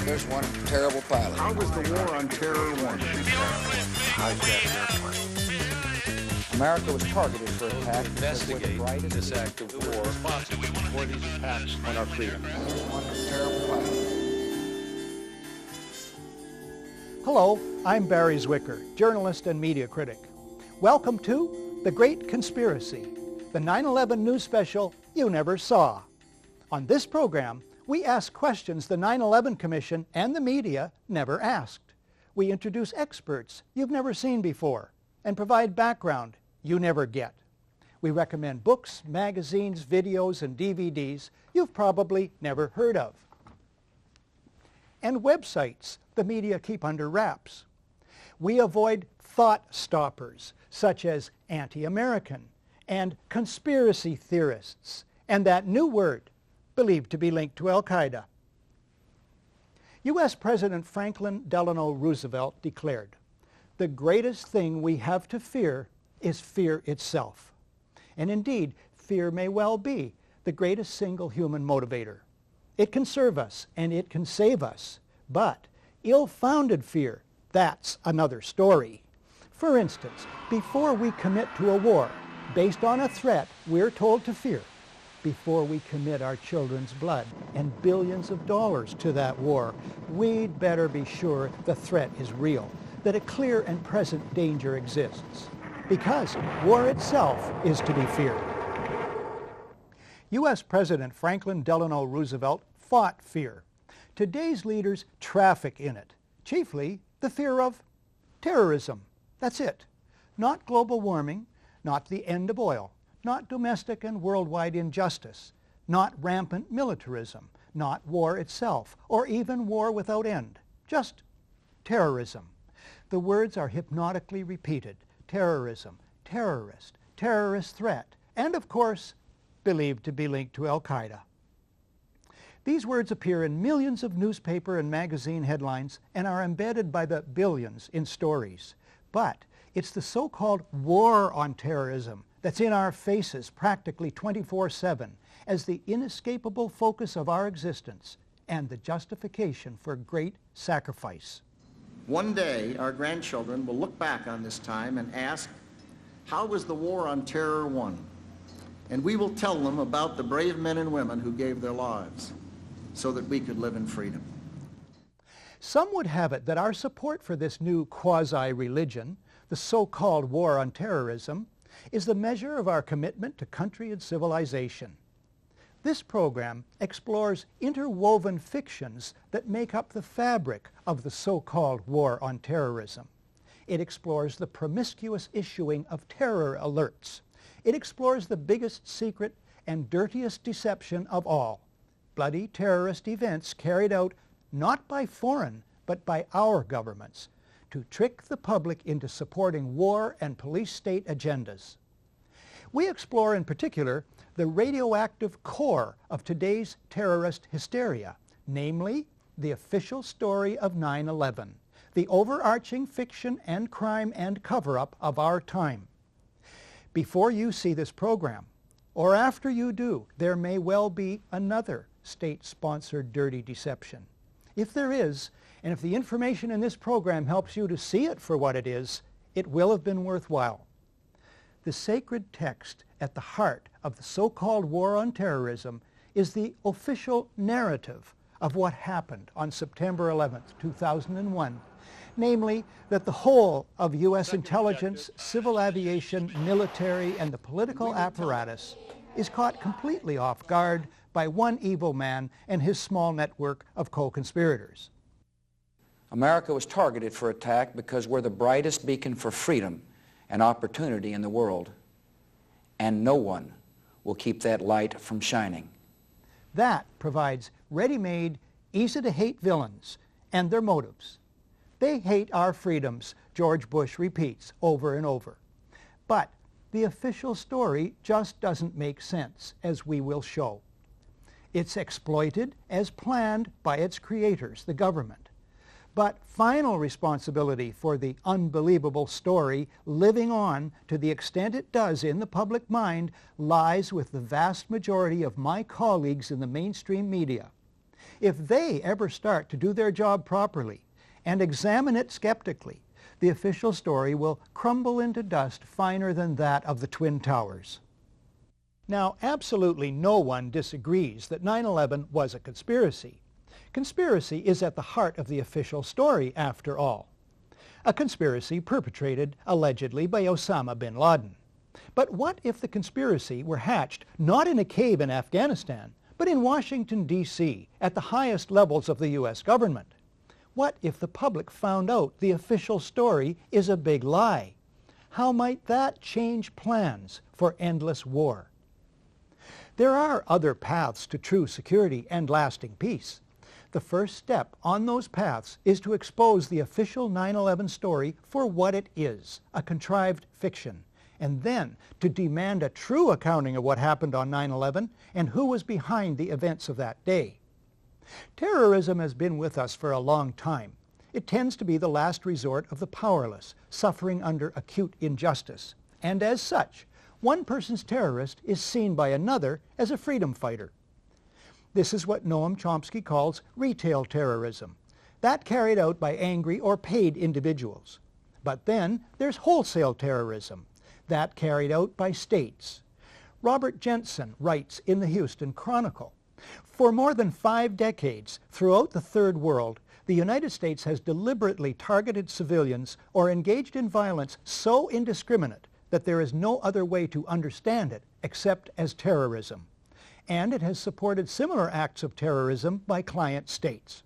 There's one terrible pilot. How was the war on terror won? America was targeted for attack. Investigate this act of war responsible for these attacks on our freedom. One terrible pilot. Hello, I'm Barry Zwicker, journalist and media critic. Welcome to The Great Conspiracy, the 9/11 news special you never saw. On this program, we ask questions the 9/11 Commission and the media never asked. We introduce experts you've never seen before and provide background you never get. We recommend books, magazines, videos, and DVDs you've probably never heard of. And websites the media keep under wraps. We avoid thought stoppers such as anti-American and conspiracy theorists and that new word believed to be linked to Al-Qaeda. U.S. President Franklin Delano Roosevelt declared, "The greatest thing we have to fear is fear itself." And indeed, fear may well be the greatest single human motivator. It can serve us and it can save us, but ill-founded fear, that's another story. For instance, before we commit to a war based on a threat we're told to fear, before we commit our children's blood and billions of dollars to that war, we'd better be sure the threat is real, that a clear and present danger exists, because war itself is to be feared. U.S. President Franklin Delano Roosevelt fought fear. Today's leaders traffic in it, chiefly the fear of terrorism. That's it. Not global warming, not the end of oil, not domestic and worldwide injustice, not rampant militarism, not war itself, or even war without end. Just terrorism. The words are hypnotically repeated. Terrorism, terrorist, terrorist threat, and of course, believed to be linked to Al-Qaeda. These words appear in millions of newspaper and magazine headlines and are embedded by the billions in stories. But it's the so-called war on terrorism that's in our faces practically 24/7 as the inescapable focus of our existence and the justification for great sacrifice. One day, our grandchildren will look back on this time and ask, how was the war on terror won? And we will tell them about the brave men and women who gave their lives so that we could live in freedom. Some would have it that our support for this new quasi-religion, the so-called war on terrorism, is the measure of our commitment to country and civilization. This program explores interwoven fictions that make up the fabric of the so-called war on terrorism. It explores the promiscuous issuing of terror alerts. It explores the biggest secret and dirtiest deception of all, bloody terrorist events carried out not by foreign but by our governments to trick the public into supporting war and police state agendas. We explore in particular the radioactive core of today's terrorist hysteria, namely the official story of 9/11, the overarching fiction and crime and cover-up of our time. Before you see this program, or after you do, there may well be another state-sponsored dirty deception. If there is, and if the information in this program helps you to see it for what it is, it will have been worthwhile. The sacred text at the heart of the so-called war on terrorism is the official narrative of what happened on September 11th, 2001, namely that the whole of U.S. intelligence, civil aviation, military, and the political apparatus is caught completely off guard by one evil man and his small network of co-conspirators. America was targeted for attack because we're the brightest beacon for freedom and opportunity in the world, and no one will keep that light from shining. That provides ready-made, easy-to-hate villains and their motives. They hate our freedoms, George Bush repeats over and over. But the official story just doesn't make sense, as we will show. It's exploited as planned by its creators, the government. But final responsibility for the unbelievable story living on to the extent it does in the public mind lies with the vast majority of my colleagues in the mainstream media. If they ever start to do their job properly and examine it skeptically, the official story will crumble into dust finer than that of the Twin Towers. Now, absolutely no one disagrees that 9/11 was a conspiracy. Conspiracy is at the heart of the official story, after all. A conspiracy perpetrated, allegedly, by Osama bin Laden. But what if the conspiracy were hatched not in a cave in Afghanistan, but in Washington, D.C., at the highest levels of the U.S. government? What if the public found out the official story is a big lie? How might that change plans for endless war? There are other paths to true security and lasting peace. The first step on those paths is to expose the official 9/11 story for what it is, a contrived fiction, and then to demand a true accounting of what happened on 9/11 and who was behind the events of that day. Terrorism has been with us for a long time. It tends to be the last resort of the powerless, suffering under acute injustice. And as such, one person's terrorist is seen by another as a freedom fighter. This is what Noam Chomsky calls retail terrorism, that carried out by angry or paid individuals. But then there's wholesale terrorism, that carried out by states. Robert Jensen writes in the Houston Chronicle, "For more than 5 decades, throughout the Third World, the United States has deliberately targeted civilians or engaged in violence so indiscriminate that there is no other way to understand it except as terrorism. And it has supported similar acts of terrorism by client states."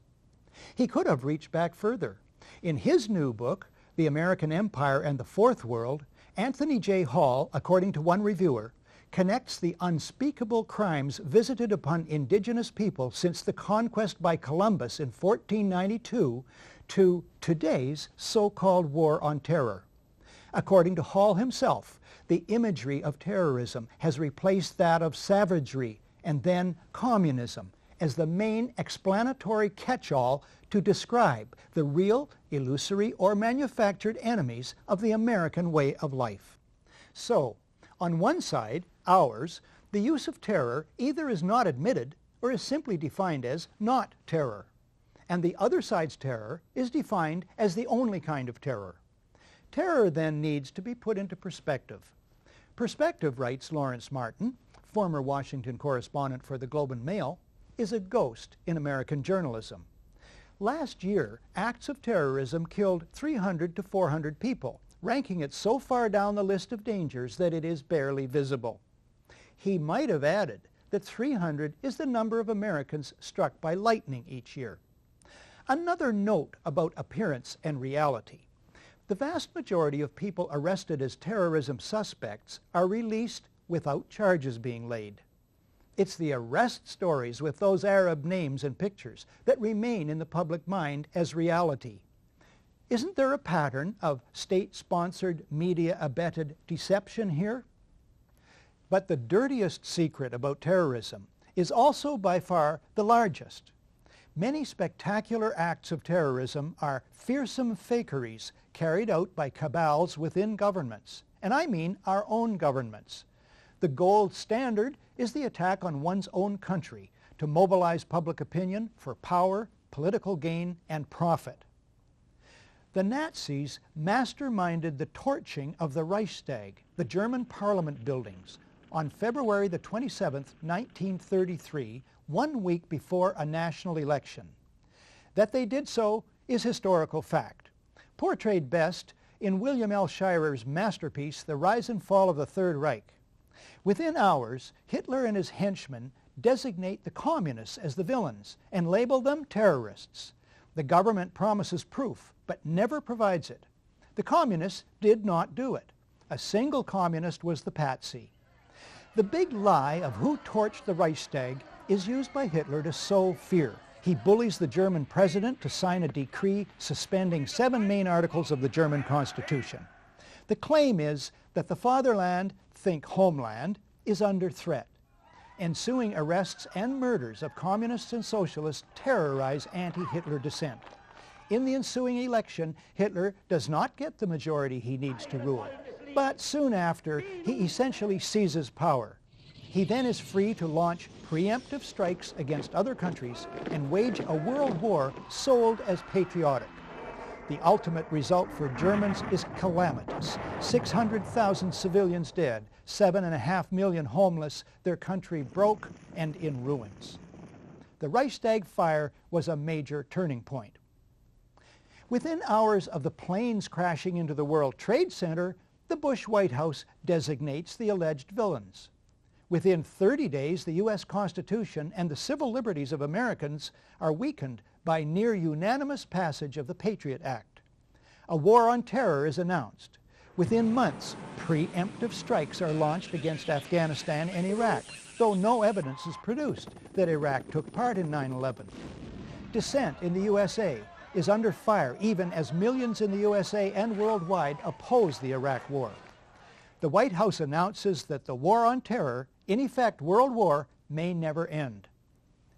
He could have reached back further. In his new book, The American Empire and the Fourth World, Anthony J. Hall, according to one reviewer, connects the unspeakable crimes visited upon indigenous people since the conquest by Columbus in 1492 to today's so-called war on terror. According to Hall himself, the imagery of terrorism has replaced that of savagery and then communism as the main explanatory catch-all to describe the real, illusory, or manufactured enemies of the American way of life. So, on one side, ours, the use of terror either is not admitted or is simply defined as not terror. And the other side's terror is defined as the only kind of terror. Terror then needs to be put into perspective. Perspective, writes Lawrence Martin, former Washington correspondent for the Globe and Mail, is a ghost in American journalism. Last year, acts of terrorism killed 300 to 400 people, ranking it so far down the list of dangers that it is barely visible. He might have added that 300 is the number of Americans struck by lightning each year. Another note about appearance and reality. The vast majority of people arrested as terrorism suspects are released without charges being laid. It's the arrest stories with those Arab names and pictures that remain in the public mind as reality. Isn't there a pattern of state-sponsored, media-abetted deception here? But the dirtiest secret about terrorism is also by far the largest. Many spectacular acts of terrorism are fearsome fakeries carried out by cabals within governments, and I mean our own governments. The gold standard is the attack on one's own country to mobilize public opinion for power, political gain, and profit. The Nazis masterminded the torching of the Reichstag, the German parliament buildings, on February the 27th, 1933, 1 week before a national election. That they did so is historical fact, portrayed best in William L. Shirer's masterpiece, The Rise and Fall of the Third Reich. Within hours, Hitler and his henchmen designate the communists as the villains and label them terrorists. The government promises proof, but never provides it. The communists did not do it. A single communist was the patsy. The big lie of who torched the Reichstag is used by Hitler to sow fear. He bullies the German president to sign a decree suspending 7 main articles of the German Constitution. The claim is that the fatherland, think homeland, is under threat. Ensuing arrests and murders of communists and socialists terrorize anti-Hitler dissent. In the ensuing election, Hitler does not get the majority he needs to rule. But soon after, he essentially seizes power. He then is free to launch preemptive strikes against other countries and wage a world war sold as patriotic. The ultimate result for Germans is calamitous. 600,000 civilians dead, 7.5 million homeless, their country broke and in ruins. The Reichstag fire was a major turning point. Within hours of the planes crashing into the World Trade Center, the Bush White House designates the alleged villains. Within 30 days, the U.S. Constitution and the civil liberties of Americans are weakened by near unanimous passage of the Patriot Act. A war on terror is announced. Within months, preemptive strikes are launched against Afghanistan and Iraq, though no evidence is produced that Iraq took part in 9/11. Dissent in the USA is under fire even as millions in the USA and worldwide oppose the Iraq War. The White House announces that the war on terror, in effect World War, may never end.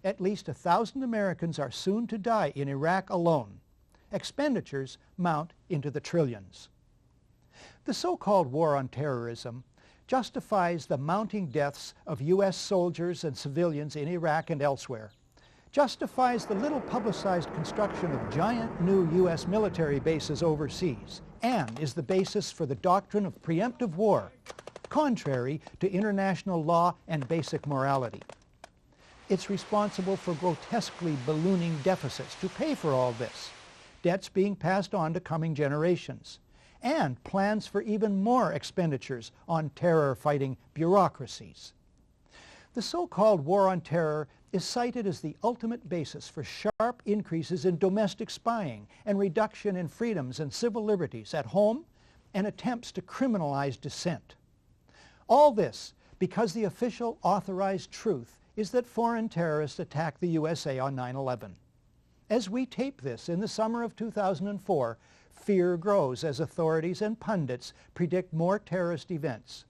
At least 1,000 Americans are soon to die in Iraq alone. Expenditures mount into the trillions. The so-called war on terrorism justifies the mounting deaths of U.S. soldiers and civilians in Iraq and elsewhere, justifies the little publicized construction of giant new U.S. military bases overseas, and is the basis for the doctrine of preemptive war, contrary to international law and basic morality. It's responsible for grotesquely ballooning deficits to pay for all this, debts being passed on to coming generations, and plans for even more expenditures on terror-fighting bureaucracies. The so-called war on terror is cited as the ultimate basis for sharp increases in domestic spying and reduction in freedoms and civil liberties at home and attempts to criminalize dissent. All this because the official authorized truth is that foreign terrorists attacked the USA on 9/11. As we tape this in the summer of 2004, fear grows as authorities and pundits predict more terrorist events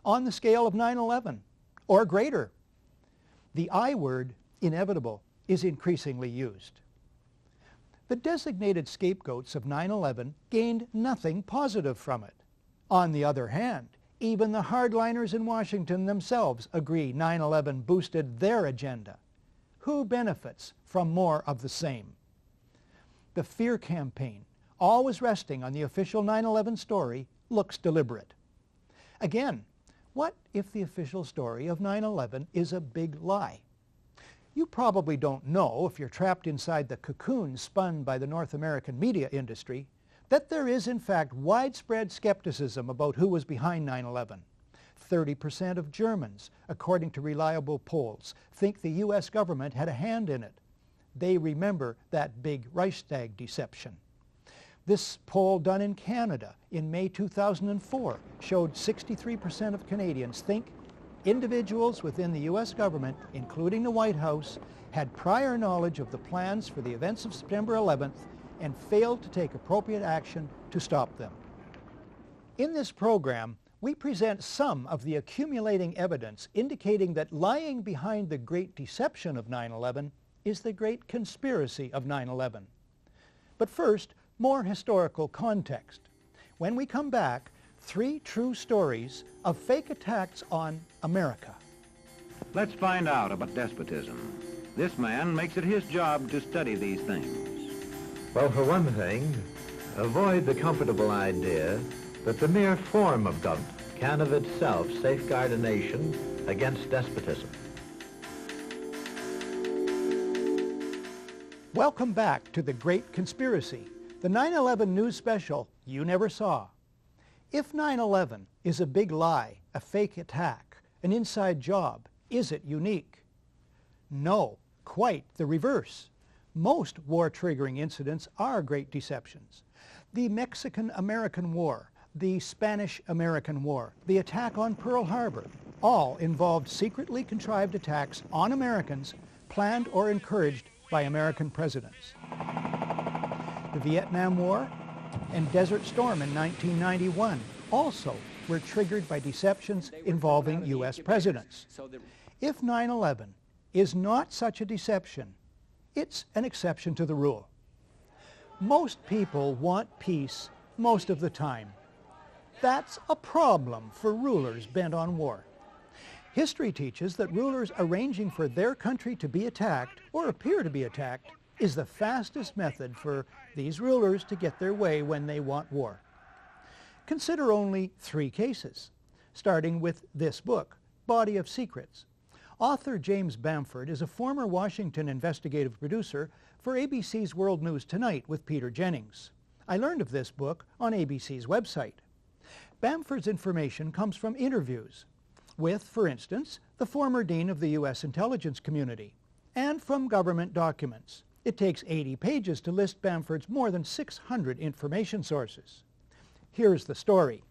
on the scale of 9/11 or greater. The I word, inevitable, is increasingly used. The designated scapegoats of 9/11 gained nothing positive from it. On the other hand, even the hardliners in Washington themselves agree 9/11 boosted their agenda. Who benefits from more of the same? The fear campaign, always resting on the official 9/11 story, looks deliberate. Again, what if the official story of 9/11 is a big lie? You probably don't know, if you're trapped inside the cocoon spun by the North American media industry, that there is in fact widespread skepticism about who was behind 9/11. 30% of Germans, according to reliable polls, think the U.S. government had a hand in it. They remember that big Reichstag deception. This poll done in Canada in May 2004 showed 63% of Canadians think individuals within the U.S. government, including the White House, had prior knowledge of the plans for the events of September 11th and failed to take appropriate action to stop them. In this program, we present some of the accumulating evidence indicating that lying behind the great deception of 9/11 is the great conspiracy of 9/11. But first, more historical context. When we come back, 3 true stories of fake attacks on America. Let's find out about despotism. This man makes it his job to study these things. Well, for one thing, avoid the comfortable idea that the mere form of government can of itself safeguard a nation against despotism. Welcome back to The Great Conspiracy, the 9/11 news special you never saw. If 9/11 is a big lie, a fake attack, an inside job, is it unique? No, quite the reverse. Most war-triggering incidents are great deceptions. The Mexican-American War, the Spanish-American War, the attack on Pearl Harbor, all involved secretly contrived attacks on Americans planned or encouraged by American presidents. The Vietnam War and Desert Storm in 1991 also were triggered by deceptions involving U.S. presidents. If 9/11 is not such a deception, it's an exception to the rule. Most people want peace most of the time. That's a problem for rulers bent on war. History teaches that rulers arranging for their country to be attacked, or appear to be attacked, is the fastest method for these rulers to get their way when they want war. Consider only 3 cases, starting with this book, Body of Secrets. Author James Bamford is a former Washington investigative producer for ABC's World News Tonight with Peter Jennings. I learned of this book on ABC's website. Bamford's information comes from interviews with, for instance, the former dean of the U.S. intelligence community, and from government documents. It takes 80 pages to list Bamford's more than 600 information sources. Here's the story.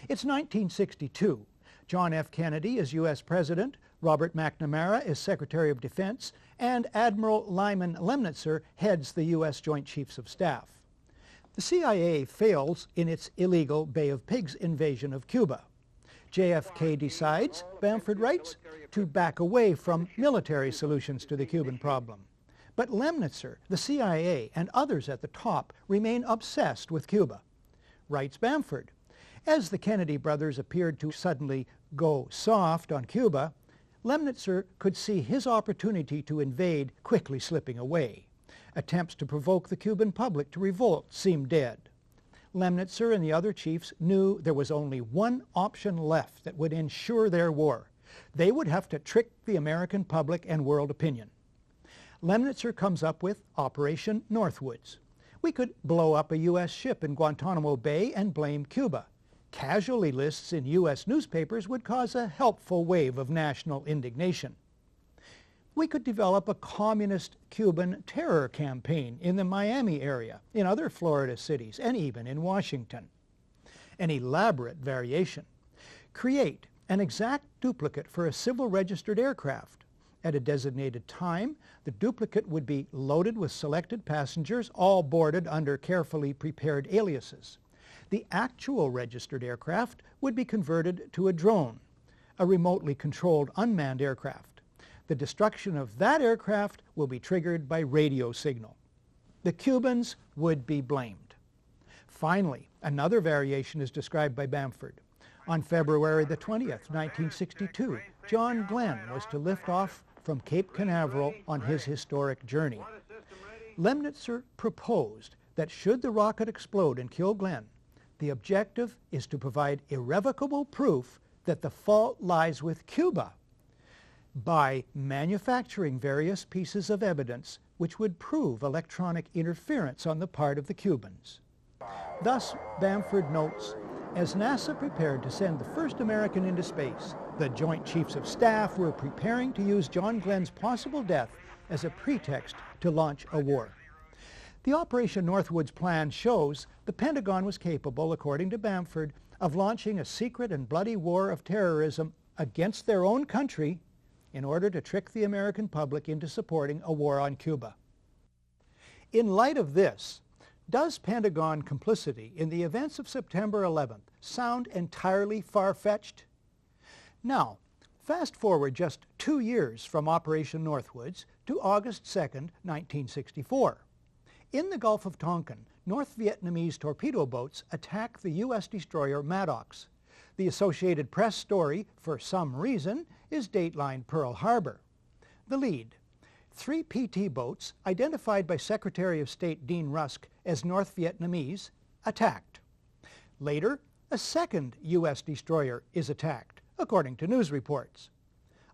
It's 1962. John F. Kennedy is U.S. President, Robert McNamara is Secretary of Defense, and Admiral Lyman Lemnitzer heads the U.S. Joint Chiefs of Staff. The CIA fails in its illegal Bay of Pigs invasion of Cuba. JFK decides, Bamford writes, to back away from military solutions to the Cuban problem. But Lemnitzer, the CIA, and others at the top remain obsessed with Cuba. Writes Bamford, as the Kennedy brothers appeared to suddenly go soft on Cuba, Lemnitzer could see his opportunity to invade quickly slipping away. Attempts to provoke the Cuban public to revolt seemed dead. Lemnitzer and the other chiefs knew there was only one option left that would ensure their war. They would have to trick the American public and world opinion. Lemnitzer comes up with Operation Northwoods. We could blow up a U.S. ship in Guantanamo Bay and blame Cuba. Casualty lists in U.S. newspapers would cause a helpful wave of national indignation. We could develop a communist Cuban terror campaign in the Miami area, in other Florida cities, and even in Washington. An elaborate variation. Create an exact duplicate for a civil registered aircraft. At a designated time, the duplicate would be loaded with selected passengers, all boarded under carefully prepared aliases. The actual registered aircraft would be converted to a drone, a remotely controlled unmanned aircraft. The destruction of that aircraft will be triggered by radio signal. The Cubans would be blamed. Finally, another variation is described by Bamford. On February the 20th, 1962, John Glenn was to lift off from Cape Canaveral on his historic journey. Lemnitzer proposed that should the rocket explode and kill Glenn, the objective is to provide irrevocable proof that the fault lies with Cuba by manufacturing various pieces of evidence which would prove electronic interference on the part of the Cubans. Thus, Bamford notes, as NASA prepared to send the first American into space, the Joint Chiefs of Staff were preparing to use John Glenn's possible death as a pretext to launch a war. The Operation Northwoods plan shows the Pentagon was capable, according to Bamford, of launching a secret and bloody war of terrorism against their own country in order to trick the American public into supporting a war on Cuba. In light of this, does Pentagon complicity in the events of September 11th sound entirely far-fetched? Now, fast forward just 2 years from Operation Northwoods to August 2nd, 1964. In the Gulf of Tonkin, North Vietnamese torpedo boats attack the U.S. destroyer Maddox. The Associated Press story, for some reason, is datelined Pearl Harbor. The lead: 3 PT boats, identified by Secretary of State Dean Rusk as North Vietnamese, attacked. Later, a second U.S. destroyer is attacked, according to news reports.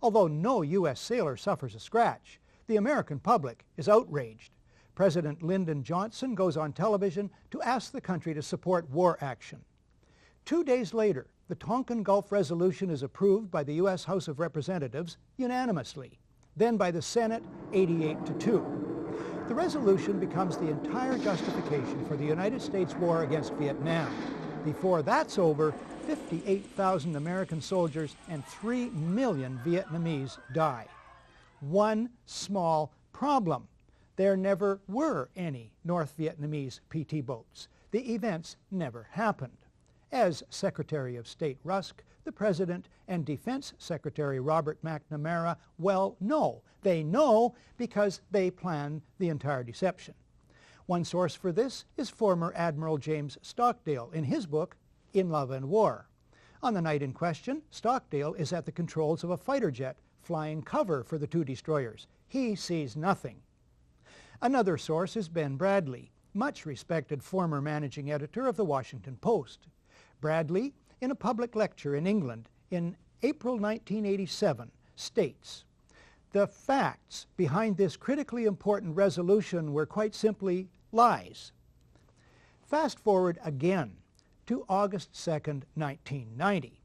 Although no U.S. sailor suffers a scratch, the American public is outraged. President Lyndon Johnson goes on television to ask the country to support war action. 2 days later, the Tonkin Gulf Resolution is approved by the U.S. House of Representatives unanimously, then by the Senate 88-2. The resolution becomes the entire justification for the United States war against Vietnam. Before that's over, 58,000 American soldiers and 3 million Vietnamese die. One small problem: there never were any North Vietnamese PT boats. The events never happened. As Secretary of State Rusk, the President, and Defense Secretary Robert McNamara well know. They know because they planned the entire deception. One source for this is former Admiral James Stockdale in his book, In Love and War. On the night in question, Stockdale is at the controls of a fighter jet, flying cover for the two destroyers. He sees nothing. Another source is Ben Bradley, much respected former managing editor of the Washington Post. Bradley, in a public lecture in England in April 1987, states, "The facts behind this critically important resolution were quite simply lies." Fast forward again to August 2nd, 1990.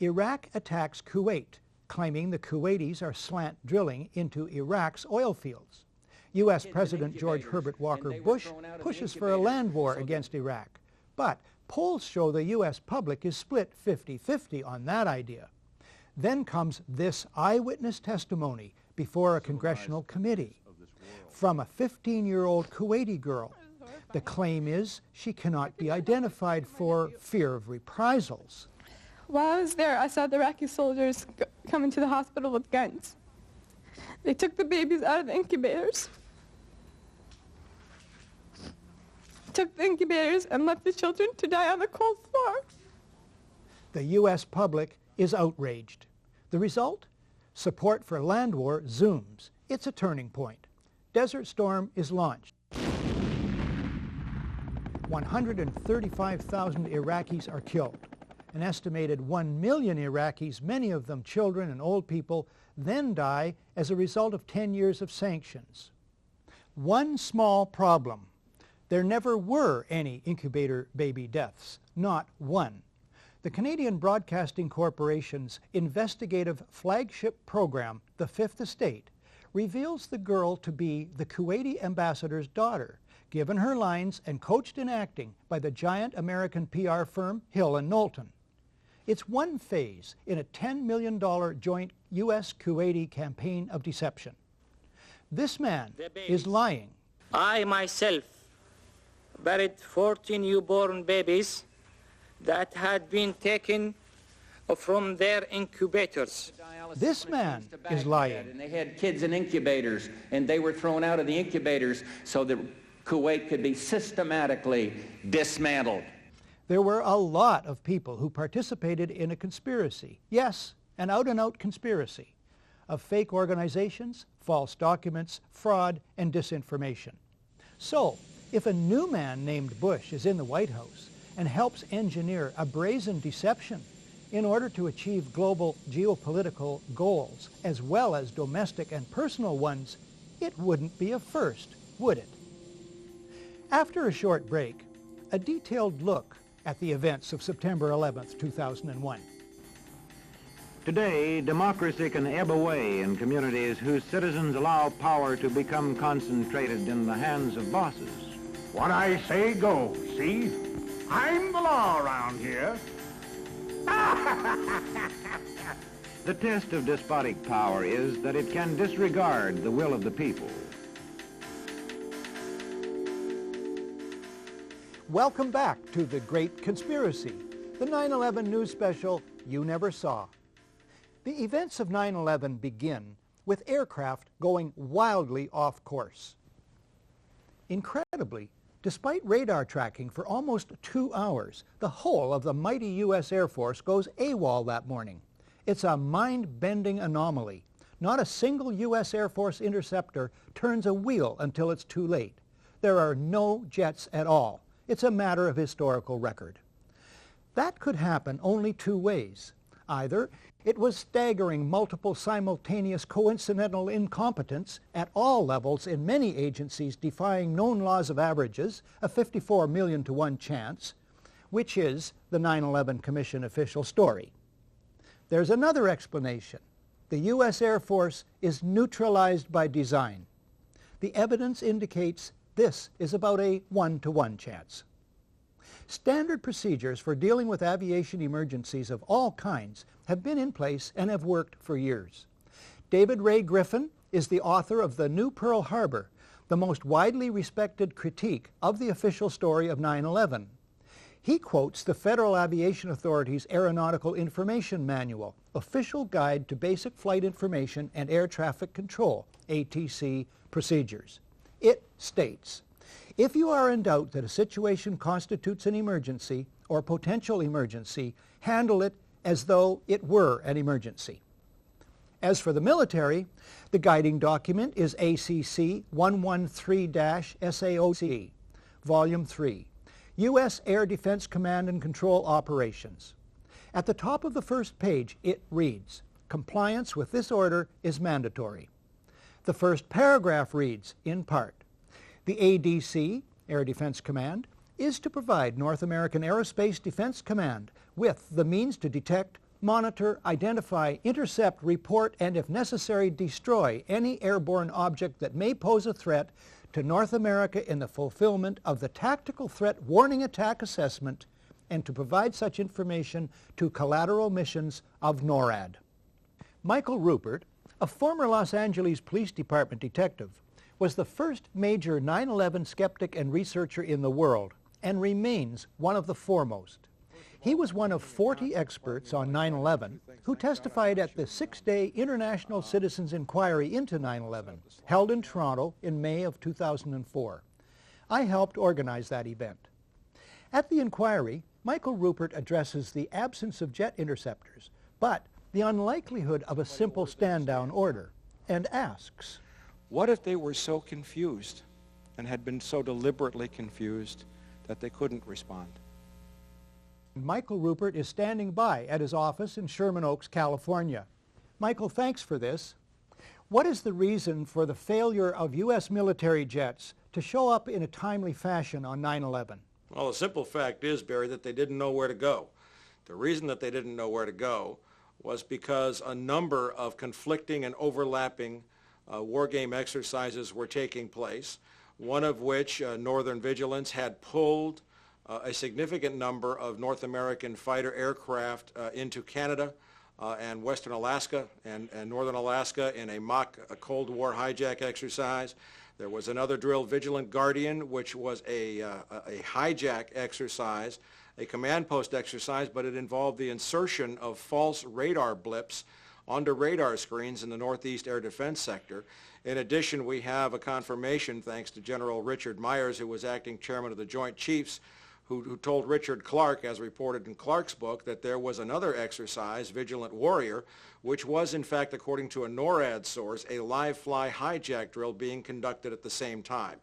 Iraq attacks Kuwait, claiming the Kuwaitis are slant drilling into Iraq's oil fields. U.S. President George Herbert Walker Bush pushes for a land war against Iraq, but polls show the U.S. public is split 50-50 on that idea. Then comes this eyewitness testimony before a congressional committee from a 15-year-old Kuwaiti girl. The claim is she cannot be identified for fear of reprisals. While I was there, I saw the Iraqi soldiers come into the hospital with guns. They took the babies out of the incubators, and left the children to die on the cold floor. The U.S. public is outraged. The result? Support for land war zooms. It's a turning point. Desert Storm is launched. 135,000 Iraqis are killed. An estimated 1 million Iraqis, many of them children and old people, then die as a result of 10 years of sanctions. One small problem. There never were any incubator baby deaths, not one. The Canadian Broadcasting Corporation's investigative flagship program, The Fifth Estate, reveals the girl to be the Kuwaiti ambassador's daughter, given her lines and coached in acting by the giant American PR firm Hill & Knowlton. It's one phase in a $10 million joint U.S.-Kuwaiti campaign of deception. This man is lying. I myself buried 14 newborn babies that had been taken from their incubators. This man is lying. And they had kids in incubators, and they were thrown out of the incubators so that Kuwait could be systematically dismantled. There were a lot of people who participated in a conspiracy. Yes, an out-and-out conspiracy of fake organizations, false documents, fraud, and disinformation. So, if a new man named Bush is in the White House and helps engineer a brazen deception in order to achieve global geopolitical goals as well as domestic and personal ones, it wouldn't be a first, would it? After a short break, a detailed look at the events of September 11th, 2001. Today, democracy can ebb away in communities whose citizens allow power to become concentrated in the hands of bosses. What I say goes, see? I'm the law around here. The test of despotic power is that it can disregard the will of the people. Welcome back to The Great Conspiracy, the 9/11 news special you never saw. The events of 9/11 begin with aircraft going wildly off course. Incredibly, despite radar tracking for almost 2 hours, the whole of the mighty U.S. Air Force goes AWOL that morning. It's a mind-bending anomaly. Not a single U.S. Air Force interceptor turns a wheel until it's too late. There are no jets at all. It's a matter of historical record. That could happen only two ways. Either it was staggering multiple simultaneous coincidental incompetence at all levels in many agencies defying known laws of averages, a 54 million to 1 chance, which is the 9/11 Commission official story. There's another explanation. The U.S. Air Force is neutralized by design. The evidence indicates this is about a 1-to-1 chance. Standard procedures for dealing with aviation emergencies of all kinds have been in place and have worked for years. David Ray Griffin is the author of The New Pearl Harbor, the most widely respected critique of the official story of 9/11. He quotes the Federal Aviation Authority's Aeronautical Information Manual, Official Guide to Basic Flight Information and Air Traffic Control, ATC, procedures. It states, if you are in doubt that a situation constitutes an emergency or potential emergency, handle it as though it were an emergency. As for the military, the guiding document is ACC 113-SAOC, Volume 3, U.S. Air Defense Command and Control Operations. At the top of the first page, it reads, "Compliance with this order is mandatory." The first paragraph reads, in part, "The ADC, Air Defense Command, is to provide North American Aerospace Defense Command with the means to detect, monitor, identify, intercept, report, and if necessary, destroy any airborne object that may pose a threat to North America in the fulfillment of the Tactical Threat Warning Attack Assessment and to provide such information to collateral missions of NORAD." Michael Rupert, a former Los Angeles Police Department detective, was the first major 9/11 skeptic and researcher in the world and remains one of the foremost. He was one of 40 experts on 9/11 who testified at the 6-day International Citizens Inquiry into 9/11, held in Toronto in May of 2004. I helped organize that event. At the inquiry, Michael Rupert addresses the absence of jet interceptors, but the unlikelihood of a simple stand-down order, and asks, What if they were so confused and had been so deliberately confused that they couldn't respond? Michael Rupert is standing by at his office in Sherman Oaks, California. Michael, thanks for this. What is the reason for the failure of U.S. military jets to show up in a timely fashion on 9/11? Well, the simple fact is, Barry, that they didn't know where to go. The reason that they didn't know where to go was because a number of conflicting and overlapping war game exercises were taking place, one of which, Northern Vigilance, had pulled a significant number of North American fighter aircraft into Canada and Western Alaska and Northern Alaska in a mock Cold War hijack exercise. There was another drill, Vigilant Guardian, which was a hijack exercise, a command post exercise, but it involved the insertion of false radar blips onto radar screens in the Northeast Air Defense Sector. In addition, we have a confirmation, thanks to General Richard Myers, who was acting chairman of the Joint Chiefs, who told Richard Clark, as reported in Clark's book, that there was another exercise, Vigilant Warrior, which was, in fact, according to a NORAD source, a live-fly hijack drill being conducted at the same time.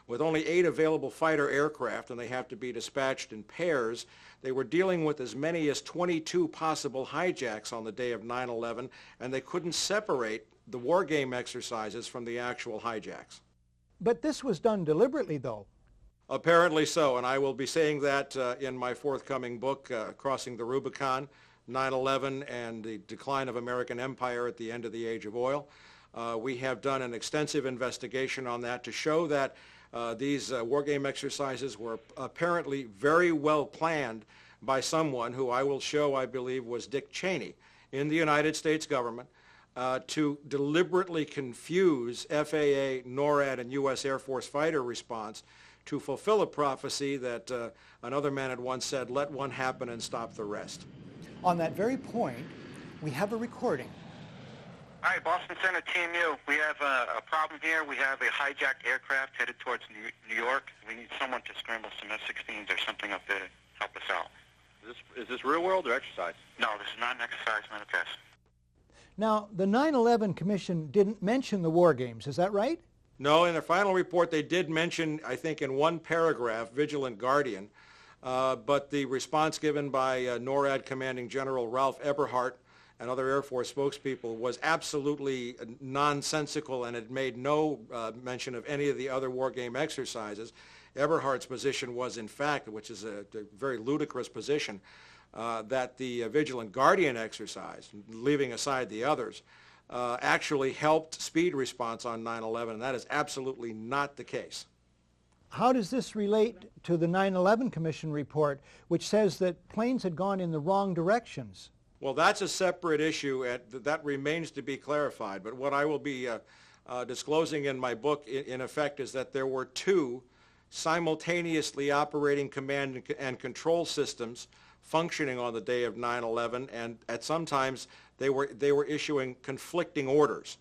With only 8 available fighter aircraft, and they have to be dispatched in pairs, they were dealing with as many as 22 possible hijacks on the day of 9/11, and they couldn't separate the war game exercises from the actual hijacks. But this was done deliberately, though. Apparently so, and I will be saying that in my forthcoming book, Crossing the Rubicon, 9/11 and the Decline of American Empire at the End of the Age of Oil. We have done an extensive investigation on that to show that these war game exercises were apparently very well planned by someone who I will show, I believe, was Dick Cheney in the United States government to deliberately confuse FAA, NORAD, and U.S. Air Force fighter response to fulfill a prophecy that another man had once said, "Let one happen and stop the rest." On that very point, we have a recording. Hi, Boston Center, Team U. We have a problem here. We have a hijacked aircraft headed towards New York. We need someone to scramble some F-16s or something up there to help us out. Is this real world or exercise? No, this is not an exercise, not a test. Now, the 9/11 Commission didn't mention the war games, is that right? No, in their final report they did mention, I think in one paragraph, Vigilant Guardian, but the response given by NORAD Commanding General Ralph Eberhardt and other Air Force spokespeople was absolutely nonsensical, and it made no mention of any of the other war game exercises. Eberhardt's position was, in fact, which is a very ludicrous position, that the Vigilant Guardian exercise, leaving aside the others, actually helped speed response on 9/11, and that is absolutely not the case. How does this relate to the 9/11 Commission report, which says that planes had gone in the wrong directions? Well, that's a separate issue, and that remains to be clarified. But what I will be disclosing in my book, in effect, is that there were 2 simultaneously operating command and control systems functioning on the day of 9/11, and at sometimes they were issuing conflicting orders.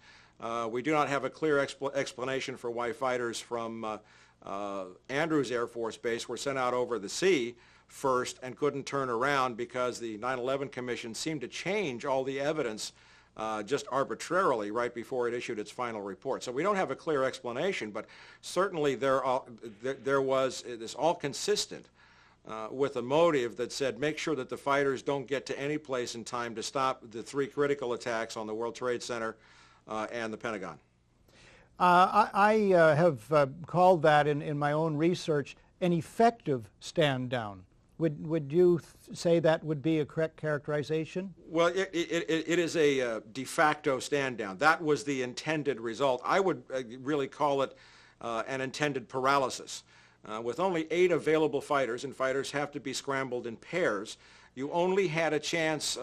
We do not have a clear explanation for why fighters from Andrews Air Force Base were sent out over the sea, first and couldn't turn around because the 9/11 Commission seemed to change all the evidence just arbitrarily right before it issued its final report. So we don't have a clear explanation, but certainly there was this all consistent with a motive that said make sure that the fighters don't get to any place in time to stop the 3 critical attacks on the World Trade Center and the Pentagon. I have called that in my own research an effective stand down. Would you say that would be a correct characterization? Well, it is a de facto stand down. That was the intended result. I would really call it an intended paralysis. With only 8 available fighters, and fighters have to be scrambled in pairs, you only had a chance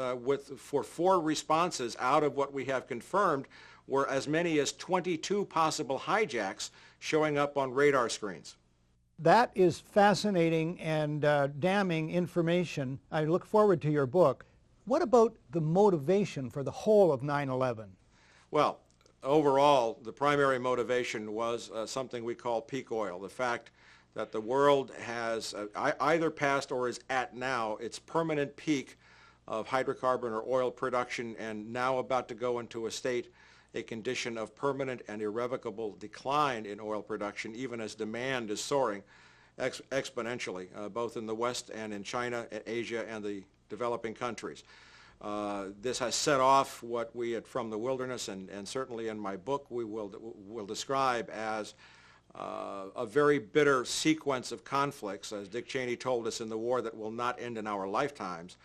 for 4 responses out of what we have confirmed were as many as 22 possible hijacks showing up on radar screens. That is fascinating and damning information. I look forward to your book. What about the motivation for the whole of 9/11? Well, overall, the primary motivation was something we call peak oil, the fact that the world has either passed or is at now its permanent peak of hydrocarbon or oil production, and now about to go into a condition of permanent and irrevocable decline in oil production, even as demand is soaring exponentially, both in the West and in China, Asia, and the developing countries. This has set off what we from the wilderness, and certainly in my book we will describe as a very bitter sequence of conflicts, as Dick Cheney told us in the war, that will not end in our lifetimes,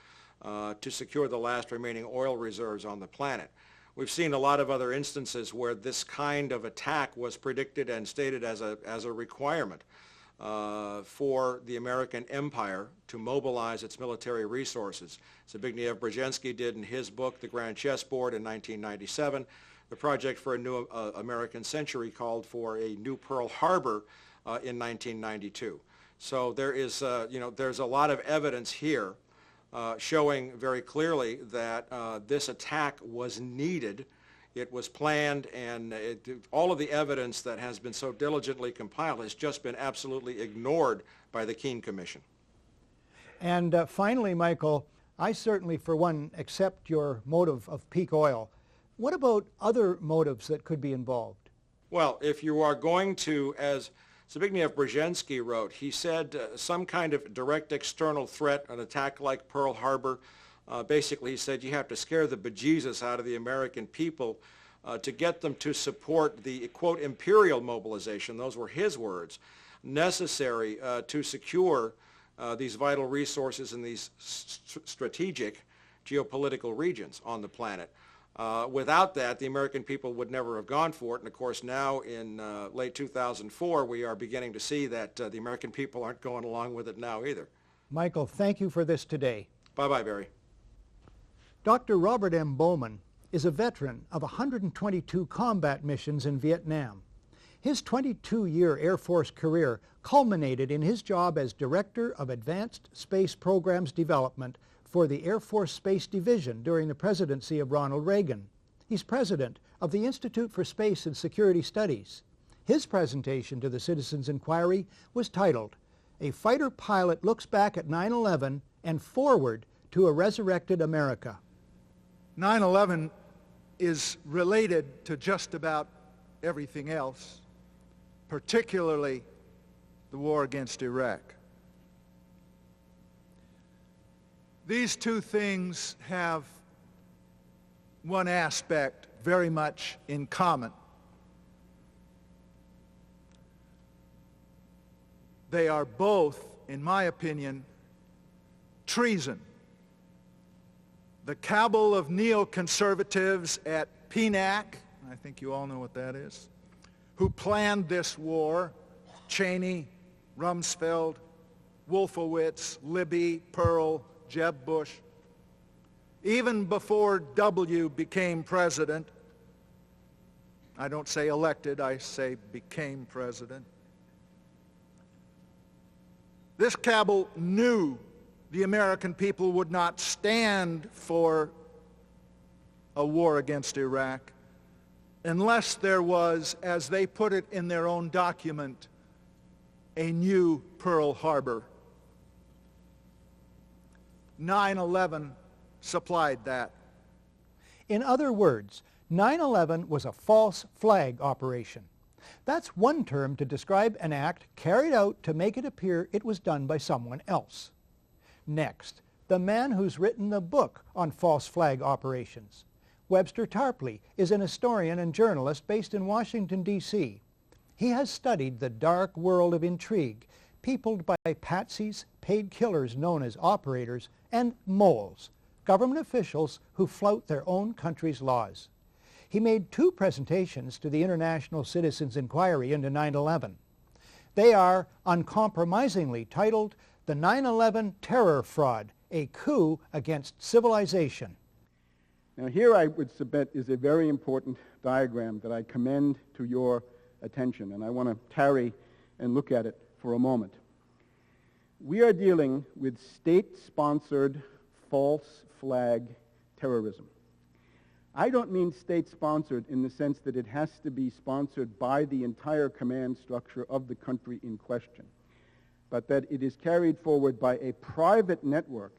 to secure the last remaining oil reserves on the planet. We've seen a lot of other instances where this kind of attack was predicted and stated as a requirement for the American empire to mobilize its military resources. Zbigniew-Brzezinski did in his book, The Grand Chessboard, in 1997. The Project for a New American Century called for a new Pearl Harbor in 1992. So there is, there's a lot of evidence here showing very clearly that this attack was needed. It was planned, and all of the evidence that has been so diligently compiled has just been absolutely ignored by the Keene Commission. And finally, Michael, I certainly, for one, accept your motive of peak oil. What about other motives that could be involved? Well, if you are going to, as Zbigniew-Brzezinski wrote, he said some kind of direct external threat, an attack like Pearl Harbor, basically he said you have to scare the bejesus out of the American people to get them to support the, quote, imperial mobilization, those were his words, necessary to secure these vital resources in these strategic geopolitical regions on the planet. Without that, the American people would never have gone for it. And of course, now in late 2004, we are beginning to see that the American people aren't going along with it now either. Michael, thank you for this today. Bye-bye, Barry. Dr. Robert M. Bowman is a veteran of 122 combat missions in Vietnam. His 22-year Air Force career culminated in his job as Director of Advanced Space Programs Development for the Air Force Space Division during the presidency of Ronald Reagan. He's president of the Institute for Space and Security Studies. His presentation to the Citizens Inquiry was titled, "A Fighter Pilot Looks Back at 9/11 and Forward to a Resurrected America." 9/11 is related to just about everything else, particularly the war against Iraq. These two things have one aspect very much in common. They are both, in my opinion, treason. The cabal of neoconservatives at PNAC, I think you all know what that is, who planned this war, Cheney, Rumsfeld, Wolfowitz, Libby, Pearl, Jeb Bush, even before W became president, I don't say elected, I say became president, this cabal knew the American people would not stand for a war against Iraq unless there was, as they put it in their own document, a new Pearl Harbor. 9/11 supplied that. In other words, 9/11 was a false flag operation. That's one term to describe an act carried out to make it appear it was done by someone else. Next, the man who's written the book on false flag operations. Webster Tarpley is an historian and journalist based in Washington, D.C. He has studied the dark world of intrigue, peopled by patsies, paid killers known as operators, and moles, government officials who flout their own country's laws. He made 2 presentations to the International Citizens Inquiry into 9/11. They are uncompromisingly titled The 9/11 Terror Fraud, a Coup Against Civilization. Now here I would submit is a very important diagram that I commend to your attention, and I want to tarry and look at it for a moment. We are dealing with state-sponsored false flag terrorism. I don't mean state-sponsored in the sense that it has to be sponsored by the entire command structure of the country in question, but that it is carried forward by a private network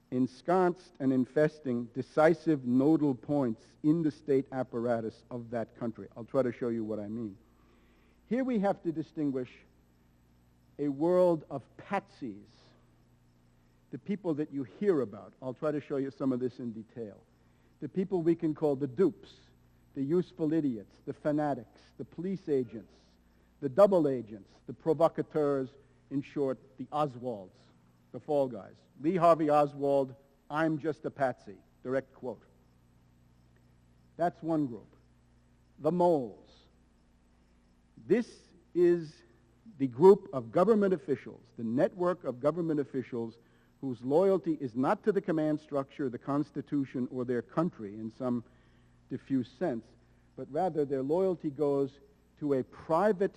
ensconced and infesting decisive nodal points in the state apparatus of that country. I'll try to show you what I mean. Here we have to distinguish a world of patsies, the people that you hear about. I'll try to show you some of this in detail. The people we can call the dupes, the useful idiots, the fanatics, the police agents, the double agents, the provocateurs, in short, the Oswalds, the fall guys. Lee Harvey Oswald, I'm just a patsy, direct quote. That's one group. The moles. This is the group of government officials, the network of government officials whose loyalty is not to the command structure, the Constitution, or their country in some diffuse sense, but rather their loyalty goes to a private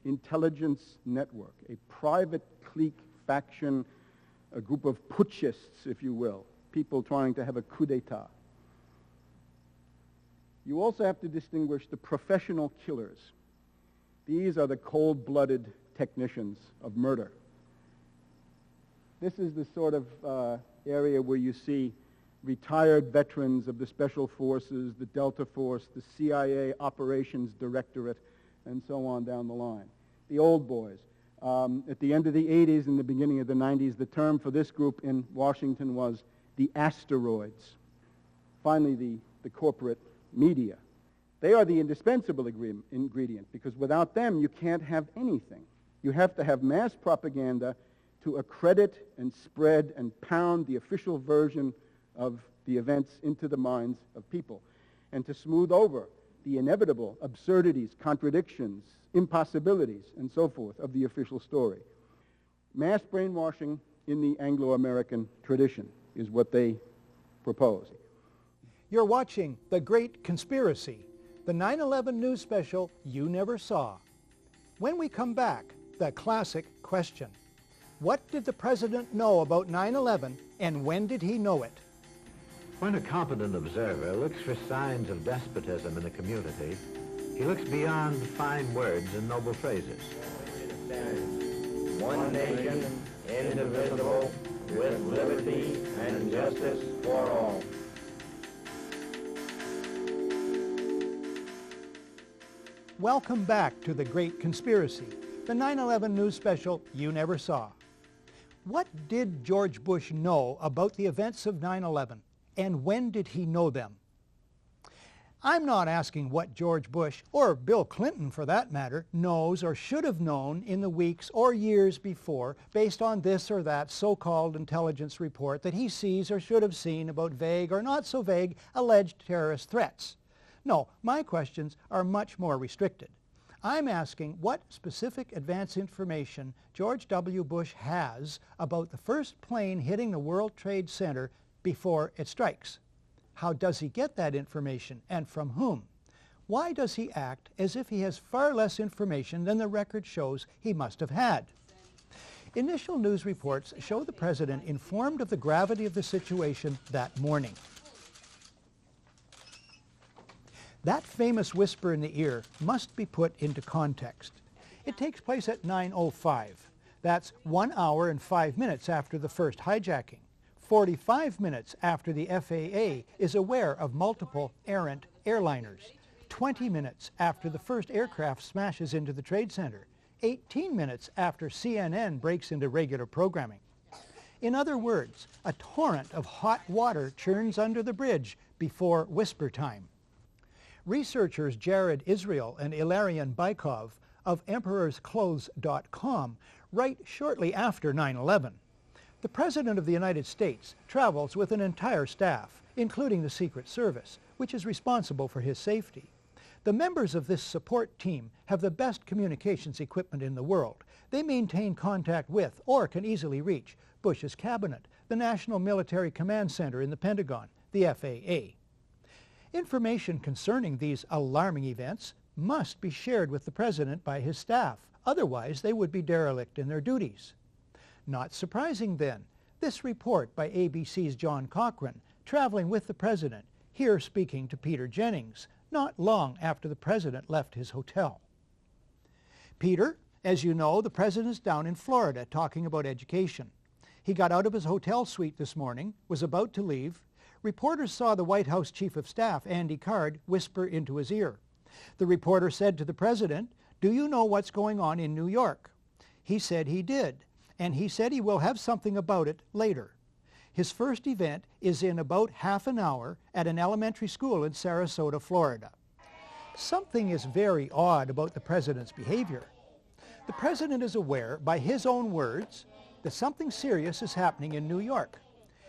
intelligence network, a private clique, faction, a group of putschists, if you will, people trying to have a coup d'etat. You also have to distinguish the professional killers. These are the cold-blooded technicians of murder. This is the sort of area where you see retired veterans of the Special Forces, the Delta Force, the CIA Operations Directorate, and so on down the line. The old boys. At the end of the 80s and the beginning of the 90s, the term for this group in Washington was the asteroids. Finally, the corporate media. They are the indispensable ingredient, because without them, you can't have anything. You have to have mass propaganda to accredit and spread and pound the official version of the events into the minds of people, and to smooth over the inevitable absurdities, contradictions, impossibilities, and so forth of the official story. Mass brainwashing in the Anglo-American tradition is what they propose. You're watching The Great Conspiracy, the 9/11 news special you never saw. When we come back, the classic question. What did the president know about 9/11, and when did he know it? When a competent observer looks for signs of despotism in a community, he looks beyond fine words and noble phrases. One nation, indivisible, with liberty and justice for all. Welcome back to The Great Conspiracy, the 9/11 news special you never saw. What did George Bush know about the events of 9/11, and when did he know them? I'm not asking what George Bush, or Bill Clinton for that matter, knows or should have known in the weeks or years before based on this or that so-called intelligence report that he sees or should have seen about vague or not so vague alleged terrorist threats. No, my questions are much more restricted. I'm asking what specific advance information George W. Bush has about the first plane hitting the World Trade Center before it strikes. How does he get that information, and from whom? Why does he act as if he has far less information than the record shows he must have had? Initial news reports show the president informed of the gravity of the situation that morning. That famous whisper in the ear must be put into context. It takes place at 9:05. That's 1 hour and 5 minutes after the first hijacking. 45 minutes after the FAA is aware of multiple errant airliners, 20 minutes after the first aircraft smashes into the Trade Center, 18 minutes after CNN breaks into regular programming. In other words, a torrent of hot water churns under the bridge before whisper time. Researchers Jared Israel and Ilarion Bykov of EmperorsClothes.com write shortly after 9/11. The President of the United States travels with an entire staff, including the Secret Service, which is responsible for his safety. The members of this support team have the best communications equipment in the world. They maintain contact with, or can easily reach, Bush's cabinet, the National Military Command Center in the Pentagon, the FAA. Information concerning these alarming events must be shared with the President by his staff, otherwise they would be derelict in their duties. Not surprising then, this report by ABC's John Cochran, traveling with the President, here speaking to Peter Jennings, not long after the President left his hotel. Peter, as you know, the President is down in Florida talking about education. He got out of his hotel suite this morning, was about to leave. Reporters saw the White House Chief of Staff, Andy Card, whisper into his ear. The reporter said to the President, "Do you know what's going on in New York?" He said he did, and he said he will have something about it later. His first event is in about half an hour at an elementary school in Sarasota, Florida. Something is very odd about the President's behavior. The President is aware, by his own words, that something serious is happening in New York.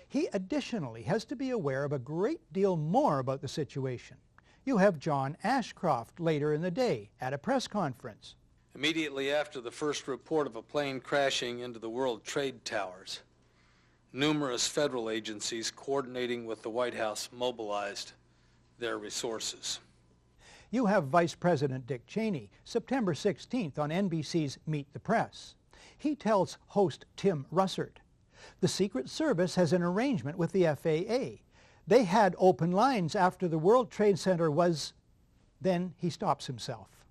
He additionally has to be aware of a great deal more about the situation. You have John Ashcroft later in the day at a press conference. Immediately after the first report of a plane crashing into the World Trade Towers, numerous federal agencies coordinating with the White House mobilized their resources. You have Vice President Dick Cheney, September 16th on NBC's Meet the Press. He tells host Tim Russert, the Secret Service has an arrangement with the FAA. They had open lines after the World Trade Center was... Then he stops himself.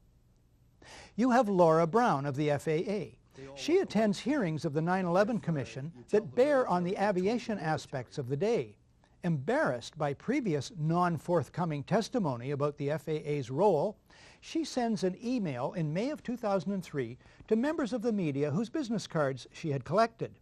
You have Laura Brown of the FAA. She attends hearings of the 9/11 Commission that bear on the aviation aspects of the day. Embarrassed by previous non-forthcoming testimony about the FAA's role, she sends an email in May of 2003 to members of the media whose business cards she had collected.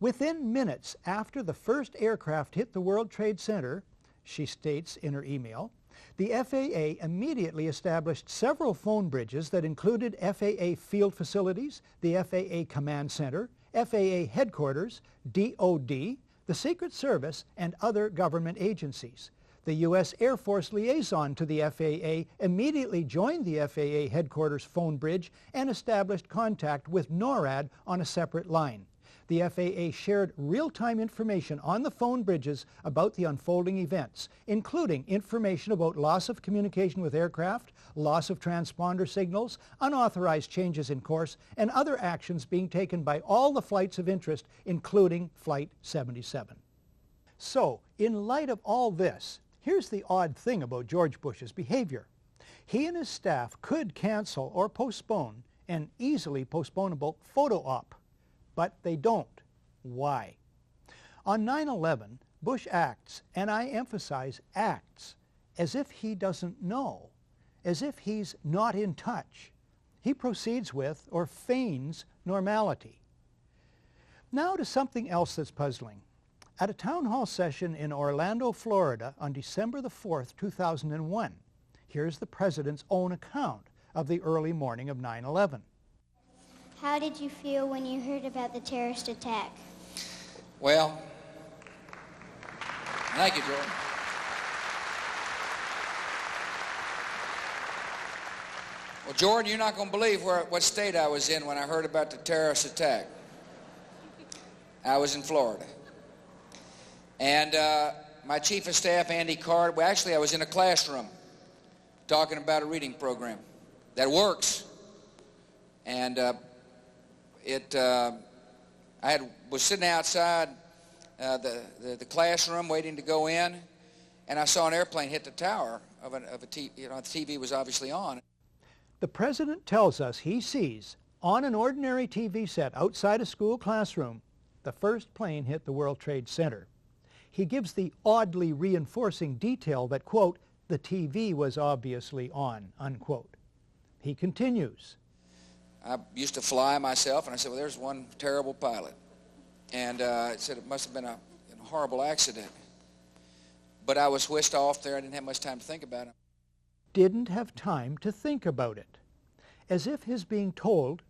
Within minutes after the first aircraft hit the World Trade Center, she states in her email, the FAA immediately established several phone bridges that included FAA field facilities, the FAA Command Center, FAA Headquarters, DOD, the Secret Service, and other government agencies. The U.S. Air Force liaison to the FAA immediately joined the FAA Headquarters phone bridge and established contact with NORAD on a separate line. The FAA shared real-time information on the phone bridges about the unfolding events, including information about loss of communication with aircraft, loss of transponder signals, unauthorized changes in course, and other actions being taken by all the flights of interest, including Flight 77. So, in light of all this, here's the odd thing about George Bush's behavior. He and his staff could cancel or postpone an easily postponable photo op. But they don't. Why? On 9/11, Bush acts, and I emphasize acts, as if he doesn't know, as if he's not in touch. He proceeds with, or feigns, normality. Now to something else that's puzzling. At a town hall session in Orlando, Florida on December the 4th, 2001, here's the President's own account of the early morning of 9/11. How did you feel when you heard about the terrorist attack? Well, thank you, Jordan. Well, Jordan, you're not going to believe what state I was in when I heard about the terrorist attack. I was in Florida. And my chief of staff, Andy Card, well, actually I was in a classroom talking about a reading program that works. And was sitting outside the classroom waiting to go in, and I saw an airplane hit the tower of a TV. You know, the TV was obviously on. The President tells us he sees, on an ordinary TV set outside a school classroom, the first plane hit the World Trade Center. He gives the oddly reinforcing detail that, quote, the TV was obviously on, unquote. He continues. I used to fly myself, and I said, well, there's one terrible pilot. And I said it must have been a horrible accident. But I was whisked off there. I didn't have much time to think about it. Didn't have time to think about it. As if his being told,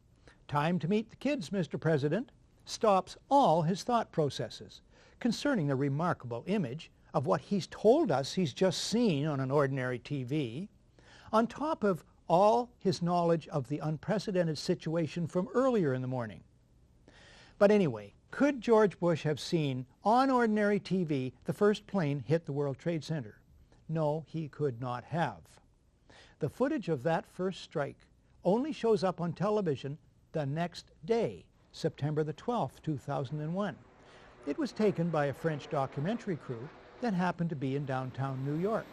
time to meet the kids, Mr. President, stops all his thought processes concerning the remarkable image of what he's told us he's just seen on an ordinary TV, on top of all his knowledge of the unprecedented situation from earlier in the morning. But anyway, could George Bush have seen on ordinary TV the first plane hit the World Trade Center? No, he could not have. The footage of that first strike only shows up on television the next day, September the 12th, 2001. It was taken by a French documentary crew that happened to be in downtown New York.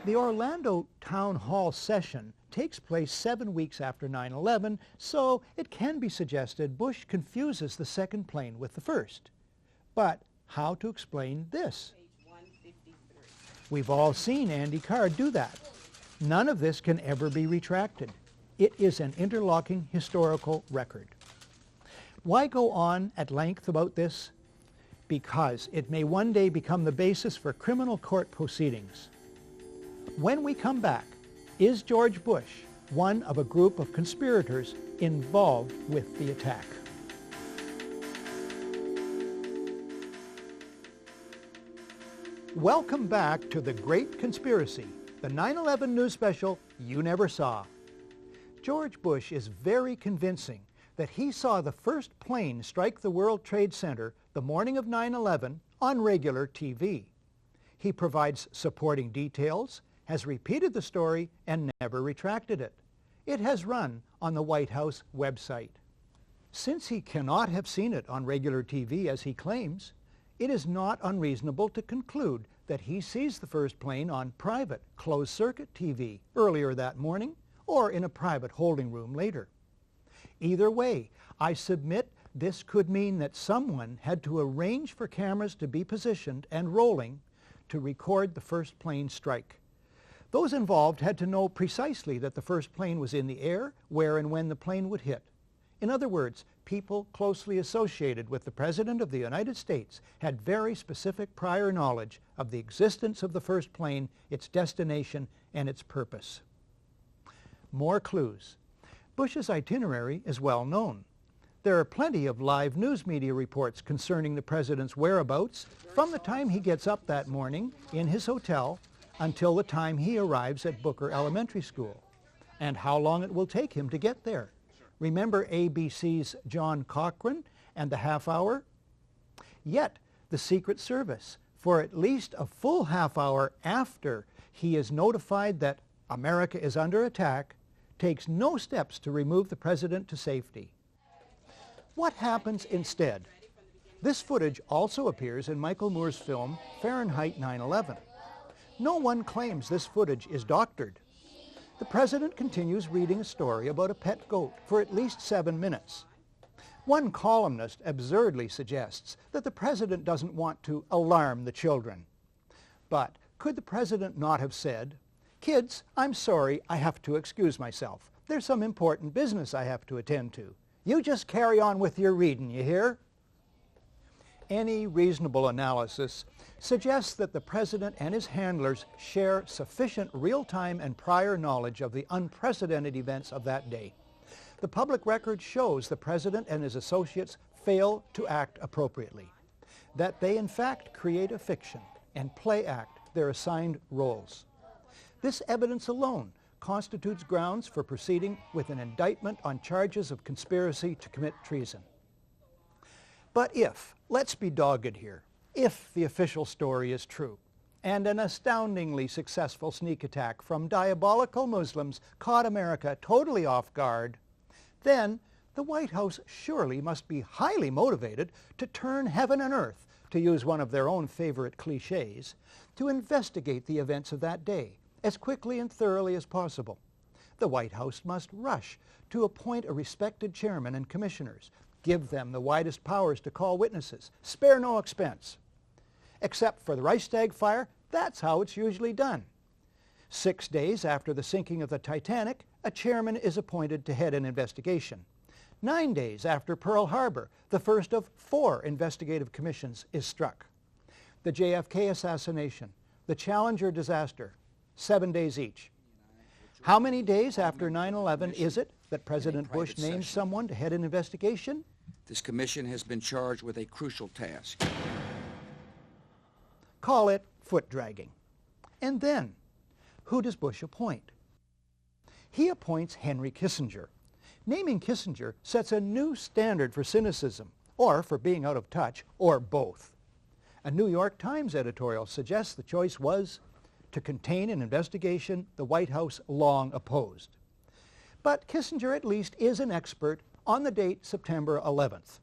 The Orlando Town Hall session takes place 7 weeks after 9/11, so it can be suggested Bush confuses the second plane with the first. But how to explain this? We've all seen Andy Card do that. None of this can ever be retracted. It is an interlocking historical record. Why go on at length about this? Because it may one day become the basis for criminal court proceedings. When we come back, is George Bush one of a group of conspirators involved with the attack? Welcome back to The Great Conspiracy, the 9/11 news special you never saw. George Bush is very convincing that he saw the first plane strike the World Trade Center the morning of 9/11 on regular TV. He provides supporting details, has repeated the story, and never retracted it. It has run on the White House website. Since he cannot have seen it on regular TV as he claims, it is not unreasonable to conclude that he sees the first plane on private, closed-circuit TV earlier that morning or in a private holding room later. Either way, I submit this could mean that someone had to arrange for cameras to be positioned and rolling to record the first plane strike. Those involved had to know precisely that the first plane was in the air, where and when the plane would hit. In other words, people closely associated with the President of the United States had very specific prior knowledge of the existence of the first plane, its destination, and its purpose. More clues. Bush's itinerary is well known. There are plenty of live news media reports concerning the President's whereabouts from the time he gets up that morning in his hotel until the time he arrives at Booker Elementary School, and how long it will take him to get there. Remember ABC's John Cochran and the half hour? Yet, the Secret Service, for at least a full half hour after he is notified that America is under attack, takes no steps to remove the President to safety. What happens instead? This footage also appears in Michael Moore's film Fahrenheit 9/11. No one claims this footage is doctored. The President continues reading a story about a pet goat for at least 7 minutes. One columnist absurdly suggests that the President doesn't want to alarm the children. But could the President not have said, "Kids, I'm sorry, I have to excuse myself. There's some important business I have to attend to. You just carry on with your reading, you hear?" Any reasonable analysis suggests that the President and his handlers share sufficient real-time and prior knowledge of the unprecedented events of that day. The public record shows the President and his associates fail to act appropriately, that they in fact create a fiction and play act their assigned roles. This evidence alone constitutes grounds for proceeding with an indictment on charges of conspiracy to commit treason. But if, let's be dogged here, if the official story is true, and an astoundingly successful sneak attack from diabolical Muslims caught America totally off guard, then the White House surely must be highly motivated to turn heaven and earth, to use one of their own favorite cliches, to investigate the events of that day as quickly and thoroughly as possible, the White House must rush to appoint a respected chairman and commissioners, give them the widest powers to call witnesses, spare no expense. Except for the Reichstag fire, that's how it's usually done. 6 days after the sinking of the Titanic, a chairman is appointed to head an investigation. 9 days after Pearl Harbor, the first of 4 investigative commissions is struck. The JFK assassination, the Challenger disaster, 7 days each. How many days after 9/11 is it that President Bush names someone to head an investigation? This commission has been charged with a crucial task. Call it foot dragging. And then, who does Bush appoint? He appoints Henry Kissinger. Naming Kissinger sets a new standard for cynicism, or for being out of touch, or both. A New York Times editorial suggests the choice was to contain an investigation the White House long opposed. But Kissinger at least is an expert on the date September 11th.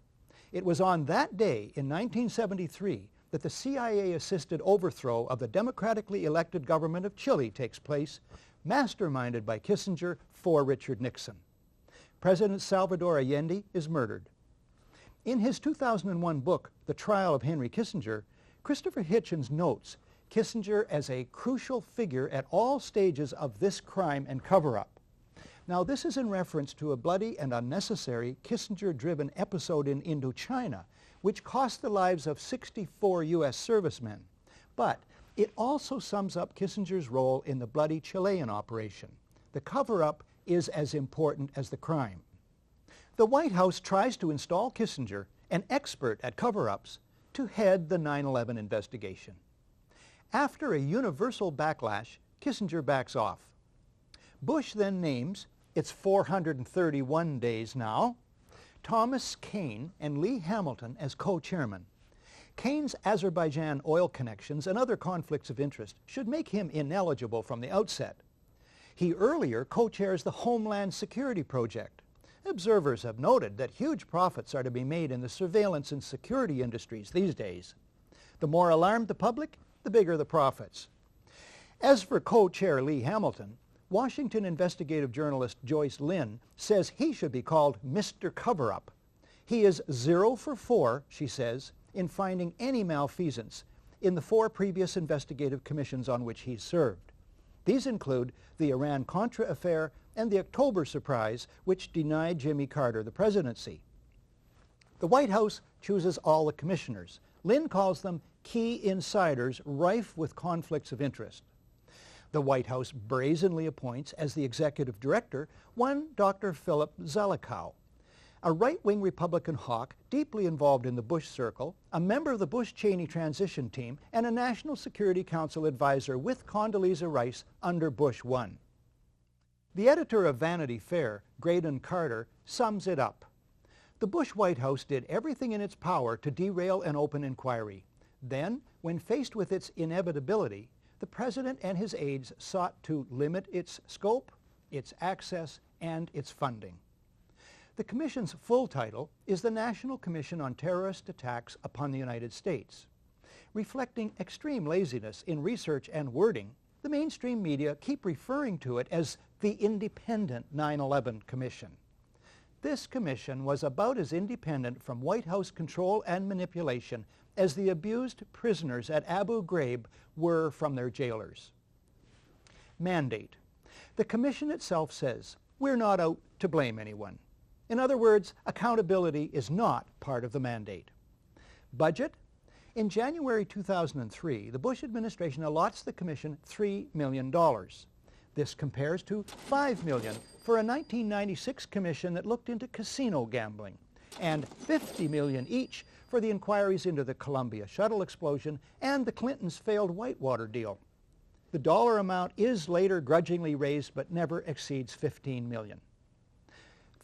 It was on that day in 1973 that the CIA-assisted overthrow of the democratically elected government of Chile takes place, masterminded by Kissinger for Richard Nixon. President Salvador Allende is murdered. In his 2001 book, The Trial of Henry Kissinger, Christopher Hitchens notes Kissinger as a crucial figure at all stages of this crime and cover-up. Now, this is in reference to a bloody and unnecessary Kissinger-driven episode in Indochina, which cost the lives of 64 U.S. servicemen. But it also sums up Kissinger's role in the bloody Chilean operation. The cover-up is as important as the crime. The White House tries to install Kissinger, an expert at cover-ups, to head the 9/11 investigation. After a universal backlash, Kissinger backs off. Bush then names, it's 431 days now, Thomas Kean and Lee Hamilton as co-chairmen. Kean's Azerbaijan oil connections and other conflicts of interest should make him ineligible from the outset. He earlier co-chairs the Homeland Security Project. Observers have noted that huge profits are to be made in the surveillance and security industries these days. The more alarmed the public, the bigger the profits. As for co-chair Lee Hamilton, Washington investigative journalist Joyce Lynn says he should be called Mr. Cover-Up. He is 0 for 4, she says, in finding any malfeasance in the 4 previous investigative commissions on which he served. These include the Iran-Contra affair and the October surprise, which denied Jimmy Carter the presidency. The White House chooses all the commissioners. Lynn calls them key insiders rife with conflicts of interest. The White House brazenly appoints as the executive director one Dr. Philip Zelikow, a right-wing Republican hawk deeply involved in the Bush circle, a member of the Bush-Cheney transition team, and a National Security Council advisor with Condoleezza Rice under Bush 1. The editor of Vanity Fair, Graydon Carter, sums it up. The Bush White House did everything in its power to derail an open inquiry. Then, when faced with its inevitability, the President and his aides sought to limit its scope, its access, and its funding. The Commission's full title is the National Commission on Terrorist Attacks upon the United States. Reflecting extreme laziness in research and wording, the mainstream media keep referring to it as the Independent 9/11 Commission. This commission was about as independent from White House control and manipulation as the abused prisoners at Abu Ghraib were from their jailers. Mandate. The commission itself says, we're not out to blame anyone. In other words, accountability is not part of the mandate. Budget. In January 2003, the Bush administration allots the commission $3 million. This compares to $5 million for a 1996 commission that looked into casino gambling, and $50 million each for the inquiries into the Columbia shuttle explosion and the Clintons' failed Whitewater deal. The dollar amount is later grudgingly raised but never exceeds $15 million.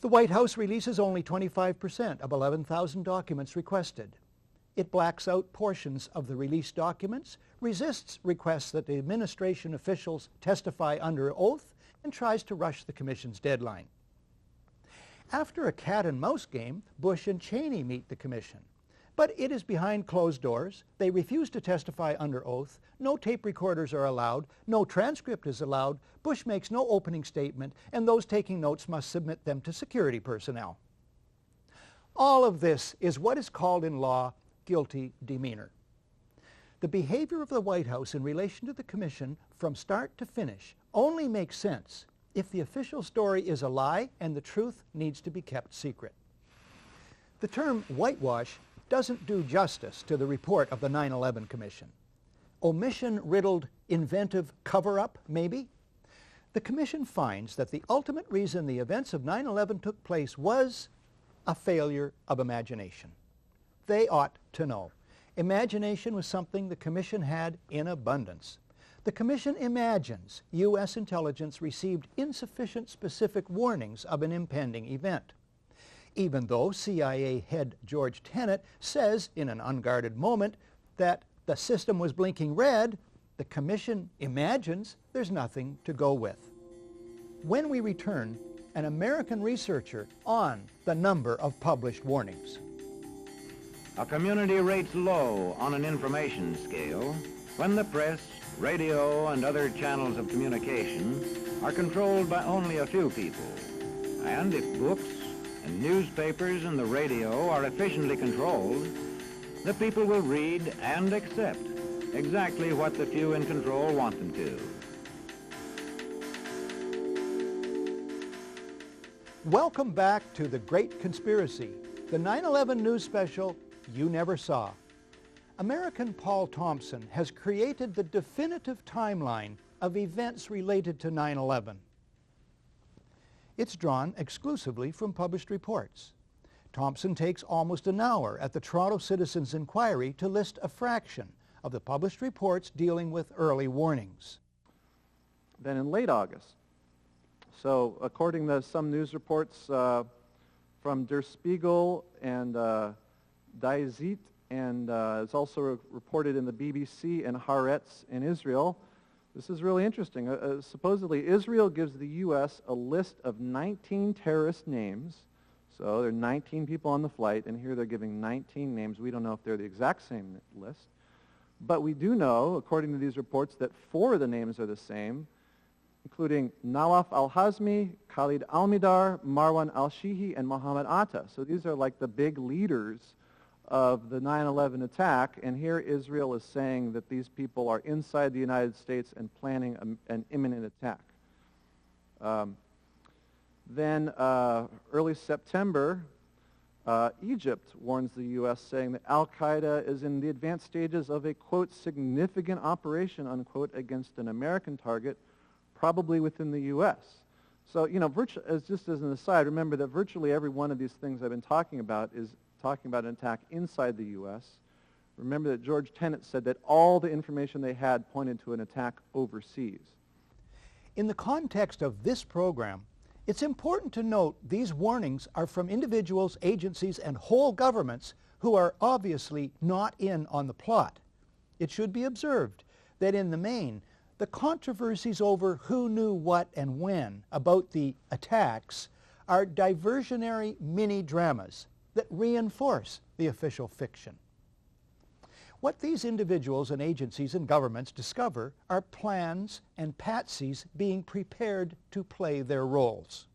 The White House releases only 25% of 11,000 documents requested. It blacks out portions of the released documents, resists requests that the administration officials testify under oath, and tries to rush the commission's deadline. After a cat-and-mouse game, Bush and Cheney meet the commission. But it is behind closed doors. They refuse to testify under oath. No tape recorders are allowed. No transcript is allowed. Bush makes no opening statement, and those taking notes must submit them to security personnel. All of this is what is called in law guilty demeanor. The behavior of the White House in relation to the Commission from start to finish only makes sense if the official story is a lie and the truth needs to be kept secret. The term whitewash doesn't do justice to the report of the 9/11 Commission. Omission-riddled inventive cover-up, maybe? The Commission finds that the ultimate reason the events of 9/11 took place was a failure of imagination. They ought to know. Imagination was something the Commission had in abundance. The Commission imagines U.S. intelligence received insufficient specific warnings of an impending event. Even though CIA head George Tenet says in an unguarded moment that the system was blinking red, the Commission imagines there's nothing to go with. When we return, an American researcher on the number of published warnings. A community rates low on an information scale when the press, radio, and other channels of communication are controlled by only a few people. And if books and newspapers and the radio are efficiently controlled, the people will read and accept exactly what the few in control want them to. Welcome back to The Great Conspiracy, the 9/11 news special you never saw. American Paul Thompson has created the definitive timeline of events related to 9/11. It's drawn exclusively from published reports. Thompson takes almost an hour at the Toronto Citizens Inquiry to list a fraction of the published reports dealing with early warnings. Then in late August, so according to some news reports from Der Spiegel and Die Zeit, and it's also reported in the BBC and Haaretz in Israel. This is really interesting. Supposedly, Israel gives the U.S. a list of 19 terrorist names. So there are 19 people on the flight, and here they're giving 19 names. We don't know if they're the exact same list. But we do know, according to these reports, that 4 of the names are the same, including Nawaf al-Hazmi, Khalid al-Midar, Marwan al-Shihi, and Mohammed Atta. So these are like the big leaders of the 9/11 attack, and here Israel is saying that these people are inside the United States and planning an imminent attack. Then early September, Egypt warns the U.S. saying that al-Qaeda is in the advanced stages of a, quote, significant operation, unquote, against an American target, probably within the U.S. So, you know, just as an aside, remember that virtually every one of these things I've been talking about is talking about an attack inside the U.S. Remember that George Tenet said that all the information they had pointed to an attack overseas. In the context of this program, it's important to note these warnings are from individuals, agencies, and whole governments who are obviously not in on the plot. It should be observed that in the main, the controversies over who knew what and when about the attacks are diversionary mini-dramas that reinforce the official fiction. What these individuals and agencies and governments discover are plans and patsies being prepared to play their roles.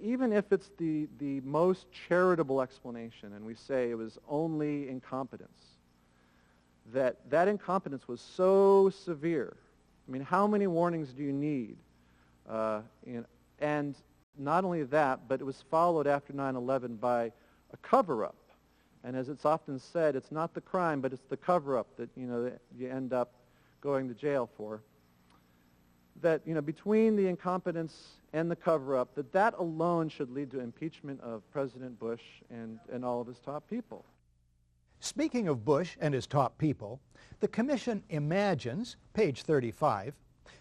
Even if it's the most charitable explanation, and we say it was only incompetence, that incompetence was so severe. I mean, how many warnings do you need? And not only that, but it was followed after 9/11 by a cover-up. And as it's often said, it's not the crime, but it's the cover-up that, you know, that you end up going to jail for. That, you know, between the incompetence and the cover-up, that alone should lead to impeachment of President Bush and all of his top people. Speaking of Bush and his top people, the Commission imagines, page 35,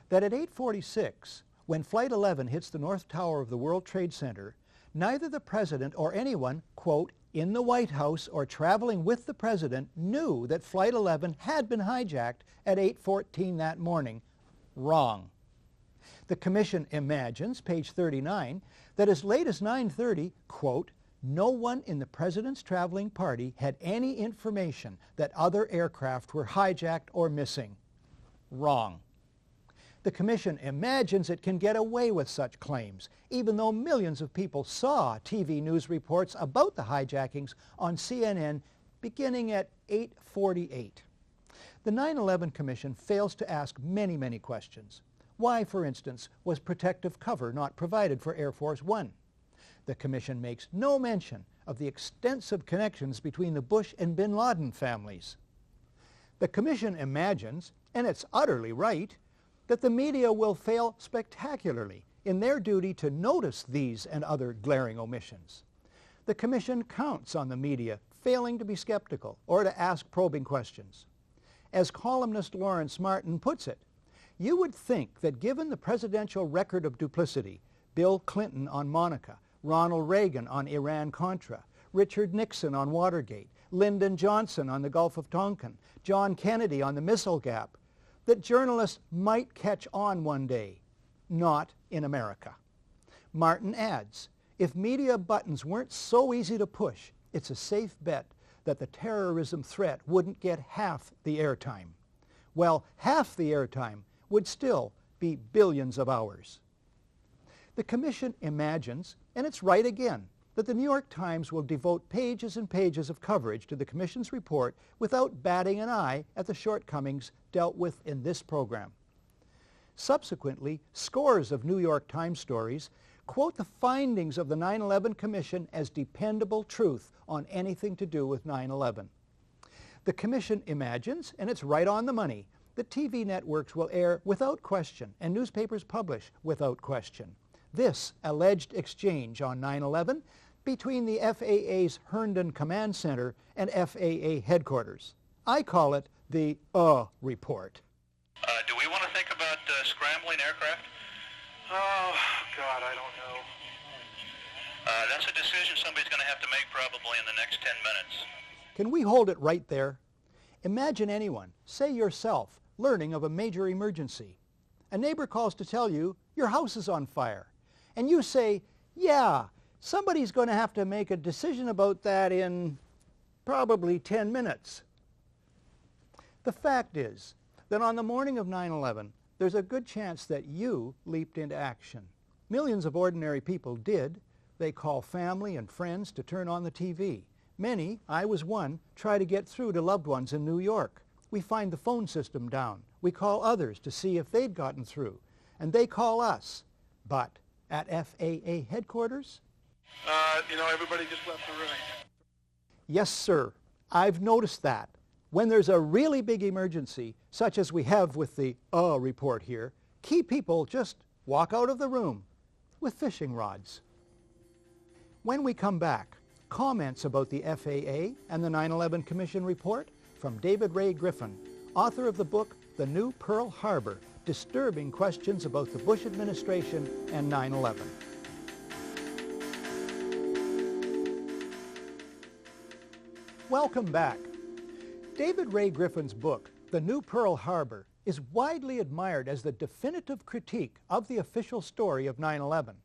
that at 8:46, when Flight 11 hits the North Tower of the World Trade Center, neither the President or anyone, quote, in the White House or traveling with the President knew that Flight 11 had been hijacked at 8:14 that morning. Wrong. The Commission imagines, page 39, that as late as 9:30, quote, no one in the president's traveling party had any information that other aircraft were hijacked or missing. Wrong. The Commission imagines it can get away with such claims, even though millions of people saw TV news reports about the hijackings on CNN beginning at 8:48. The 9/11 Commission fails to ask many, many questions. Why, for instance, was protective cover not provided for Air Force One? The Commission makes no mention of the extensive connections between the Bush and bin Laden families. The Commission imagines, and it's utterly right, that the media will fail spectacularly in their duty to notice these and other glaring omissions. The Commission counts on the media failing to be skeptical or to ask probing questions. As columnist Lawrence Martin puts it, you would think that given the presidential record of duplicity, Bill Clinton on Monica, Ronald Reagan on Iran-Contra, Richard Nixon on Watergate, Lyndon Johnson on the Gulf of Tonkin, John Kennedy on the Missile Gap, that journalists might catch on one day. Not in America. Martin adds, if media buttons weren't so easy to push, it's a safe bet that the terrorism threat wouldn't get half the airtime. Well, half the airtime would still be billions of hours. The Commission imagines, and it's right again, that the New York Times will devote pages and pages of coverage to the Commission's report without batting an eye at the shortcomings dealt with in this program. Subsequently, scores of New York Times stories quote the findings of the 9/11 Commission as dependable truth on anything to do with 9/11. The Commission imagines, and it's right on the money, that TV networks will air without question and newspapers publish without question this alleged exchange on 9/11 between the FAA's Herndon Command Center and FAA headquarters. I call it the report. Do we want to think about scrambling aircraft? Oh, God, I don't know. That's a decision somebody's going to have to make probably in the next 10 minutes. Can we hold it right there? Imagine anyone, say yourself, learning of a major emergency. A neighbor calls to tell you your house is on fire. And you say, yeah, somebody's going to have to make a decision about that in probably 10 minutes. The fact is that on the morning of 9/11, there's a good chance that you leaped into action. Millions of ordinary people did. They call family and friends to turn on the TV. Many, I was one, try to get through to loved ones in New York. We find the phone system down. We call others to see if they'd gotten through. And they call us. But at FAA headquarters? Everybody just left the room. Yes, sir. I've noticed that. When there's a really big emergency, such as we have with the report here, key people just walk out of the room with fishing rods. When we come back, comments about the FAA and the 9/11 Commission report from David Ray Griffin, author of the book The New Pearl Harbor, Disturbing Questions About the Bush Administration and 9/11. Welcome back. David Ray Griffin's book, The New Pearl Harbor, is widely admired as the definitive critique of the official story of 9/11.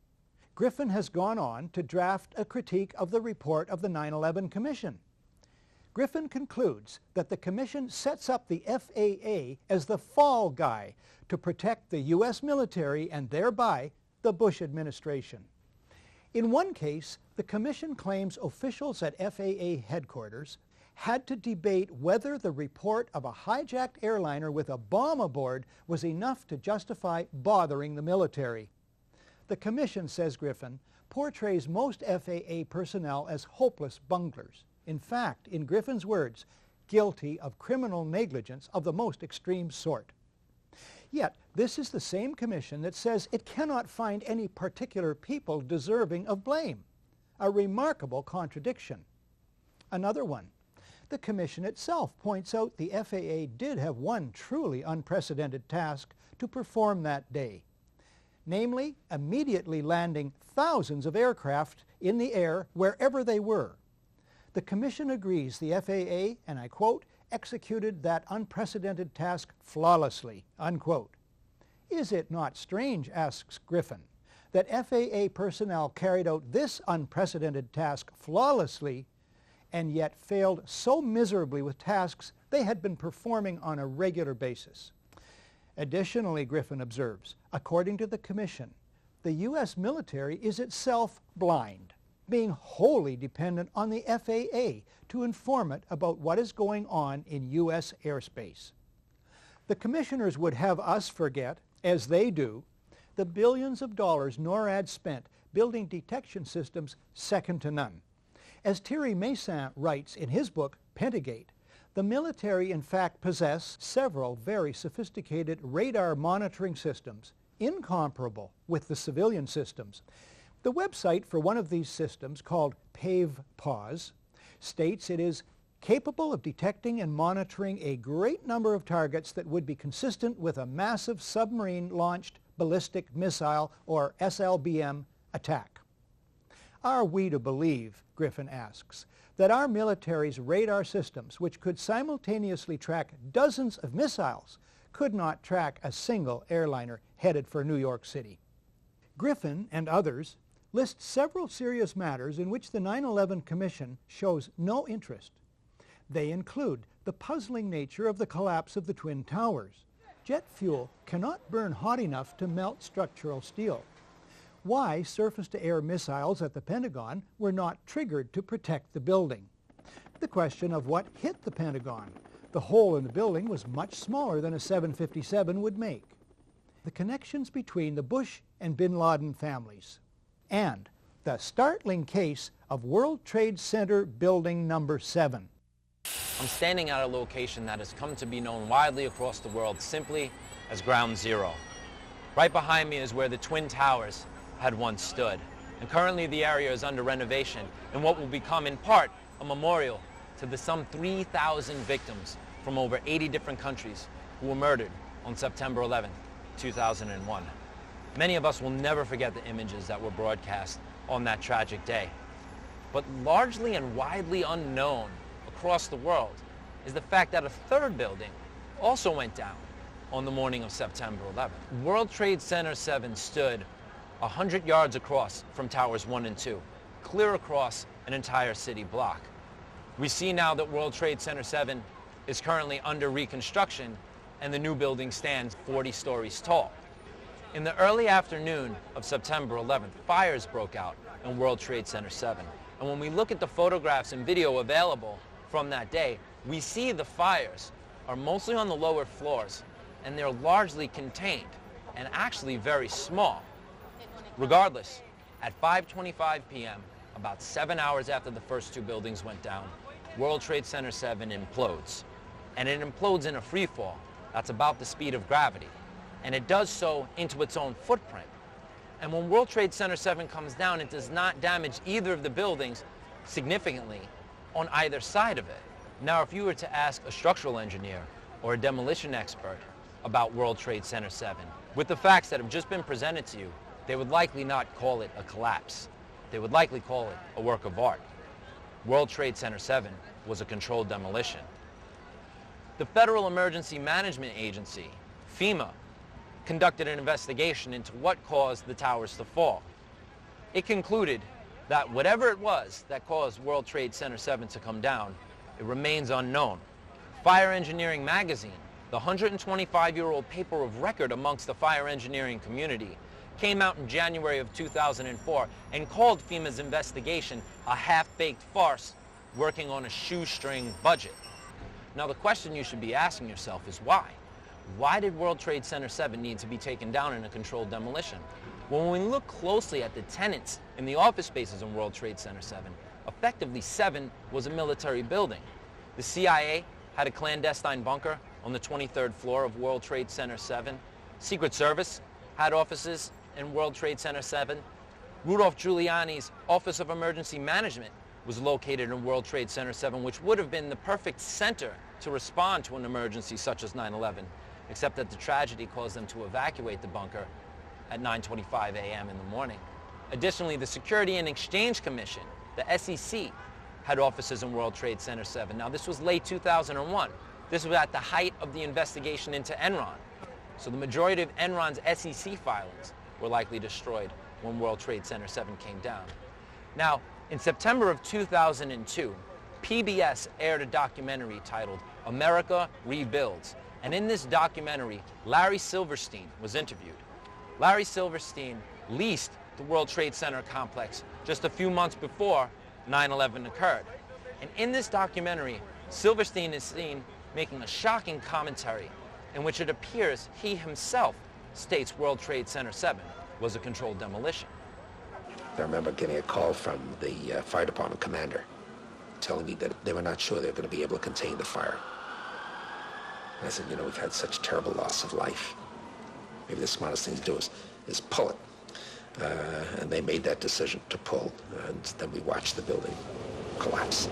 Griffin has gone on to draft a critique of the report of the 9/11 Commission. Griffin concludes that the Commission sets up the FAA as the fall guy to protect the U.S. military and thereby the Bush administration. In one case, the Commission claims officials at FAA headquarters had to debate whether the report of a hijacked airliner with a bomb aboard was enough to justify bothering the military. The Commission, says Griffin, portrays most FAA personnel as hopeless bunglers. In fact, in Griffin's words, guilty of criminal negligence of the most extreme sort. Yet, this is the same Commission that says it cannot find any particular people deserving of blame. A remarkable contradiction. Another one. The Commission itself points out the FAA did have one truly unprecedented task to perform that day. Namely, immediately landing thousands of aircraft in the air wherever they were. The Commission agrees the FAA, and I quote, executed that unprecedented task flawlessly, unquote. Is it not strange, asks Griffin, that FAA personnel carried out this unprecedented task flawlessly and yet failed so miserably with tasks they had been performing on a regular basis. Additionally, Griffin observes, according to the Commission, the U.S. military is itself blind, being wholly dependent on the FAA to inform it about what is going on in U.S. airspace. The commissioners would have us forget, as they do, the billions of dollars NORAD spent building detection systems second to none. As Thierry Meyssan writes in his book, Pentagate, the military in fact possess several very sophisticated radar monitoring systems, incomparable with the civilian systems. The website for one of these systems, called PAVE-PAWS, states it is capable of detecting and monitoring a great number of targets that would be consistent with a massive submarine-launched ballistic missile, or SLBM, attack. Are we to believe, Griffin asks, that our military's radar systems, which could simultaneously track dozens of missiles, could not track a single airliner headed for New York City? Griffin and others list several serious matters in which the 9/11 Commission shows no interest. They include the puzzling nature of the collapse of the Twin Towers. Jet fuel cannot burn hot enough to melt structural steel. Why surface-to-air missiles at the Pentagon were not triggered to protect the building. The question of what hit the Pentagon. The hole in the building was much smaller than a 757 would make. The connections between the Bush and bin Laden families. And the startling case of World Trade Center Building Number 7. I'm standing at a location that has come to be known widely across the world simply as Ground Zero. Right behind me is where the Twin Towers had once stood, and currently the area is under renovation in what will become in part a memorial to the some 3,000 victims from over 80 different countries who were murdered on September 11, 2001. Many of us will never forget the images that were broadcast on that tragic day. But largely and widely unknown across the world is the fact that a third building also went down on the morning of September 11th. World Trade Center 7 stood 100 yards across from Towers 1 and 2, clear across an entire city block. We see now that World Trade Center 7 is currently under reconstruction and the new building stands 40 stories tall. In the early afternoon of September 11th, fires broke out in World Trade Center 7. And when we look at the photographs and video available from that day, we see the fires are mostly on the lower floors and they're largely contained and actually very small. Regardless, at 5:25 p.m., about 7 hours after the first two buildings went down, World Trade Center 7 implodes. And it implodes in a free fall. That's about the speed of gravity. And it does so into its own footprint. And when World Trade Center 7 comes down, it does not damage either of the buildings significantly on either side of it. Now, if you were to ask a structural engineer or a demolition expert about World Trade Center 7, with the facts that have just been presented to you, they would likely not call it a collapse. They would likely call it a work of art. World Trade Center 7 was a controlled demolition. The Federal Emergency Management Agency, FEMA, conducted an investigation into what caused the towers to fall. It concluded that whatever it was that caused World Trade Center 7 to come down, it remains unknown. Fire Engineering Magazine, the 125-year-old paper of record amongst the fire engineering community, came out in January of 2004 and called FEMA's investigation a half-baked farce working on a shoestring budget. Now, the question you should be asking yourself is why? Why did World Trade Center 7 need to be taken down in a controlled demolition? Well, when we look closely at the tenants in the office spaces in World Trade Center 7, effectively 7 was a military building. The CIA had a clandestine bunker on the 23rd floor of World Trade Center 7. Secret Service had offices in World Trade Center 7. Rudolph Giuliani's Office of Emergency Management was located in World Trade Center 7, which would have been the perfect center to respond to an emergency such as 9/11, except that the tragedy caused them to evacuate the bunker at 9:25 a.m. in the morning. Additionally, the Security and Exchange Commission, the SEC, had offices in World Trade Center 7. Now, this was late 2001. This was at the height of the investigation into Enron. So the majority of Enron's SEC filings were likely destroyed when World Trade Center 7 came down. Now, in September of 2002, PBS aired a documentary titled America Rebuilds, and in this documentary, Larry Silverstein was interviewed. Larry Silverstein leased the World Trade Center complex just a few months before 9/11 occurred. And in this documentary, Silverstein is seen making a shocking commentary in which it appears he himself states World Trade Center 7 was a controlled demolition. I remember getting a call from the fire department commander telling me that they were not sure they were going to be able to contain the fire. And I said, you know, we've had such terrible loss of life. Maybe the smartest thing to do is pull it. And they made that decision to pull, and then we watched the building collapse.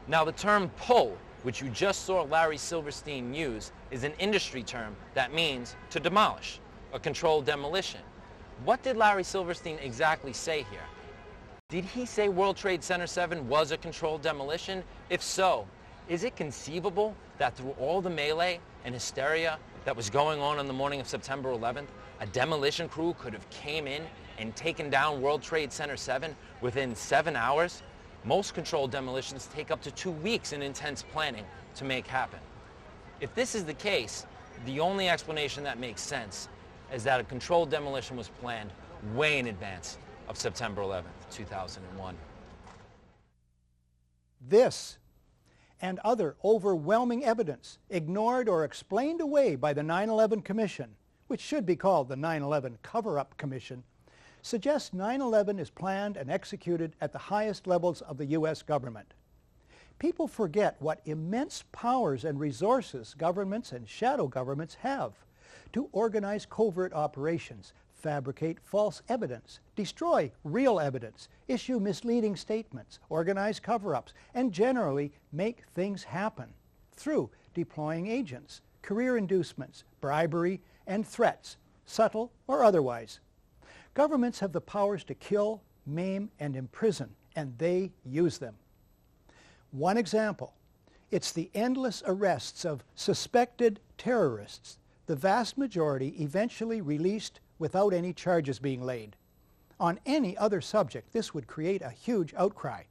Now, the term pull, which you just saw Larry Silverstein use, is an industry term that means to demolish, a controlled demolition. What did Larry Silverstein exactly say here? Did he say World Trade Center 7 was a controlled demolition? If so, is it conceivable that through all the melee and hysteria that was going on the morning of September 11th, a demolition crew could have came in and taken down World Trade Center 7 within 7 hours? Most controlled demolitions take up to 2 weeks in intense planning to make happen. If this is the case, the only explanation that makes sense is that a controlled demolition was planned way in advance of September 11th, 2001. This and other overwhelming evidence ignored or explained away by the 9/11 Commission, which should be called the 9/11 Cover-Up Commission, suggests 9/11 is planned and executed at the highest levels of the U.S. government. People forget what immense powers and resources governments and shadow governments have to organize covert operations, fabricate false evidence, destroy real evidence, issue misleading statements, organize cover-ups, and generally make things happen through deploying agents, career inducements, bribery, and threats, subtle or otherwise. Governments have the powers to kill, maim, and imprison, and they use them. One example, it's the endless arrests of suspected terrorists, the vast majority eventually released without any charges being laid. On any other subject, this would create a huge outcry.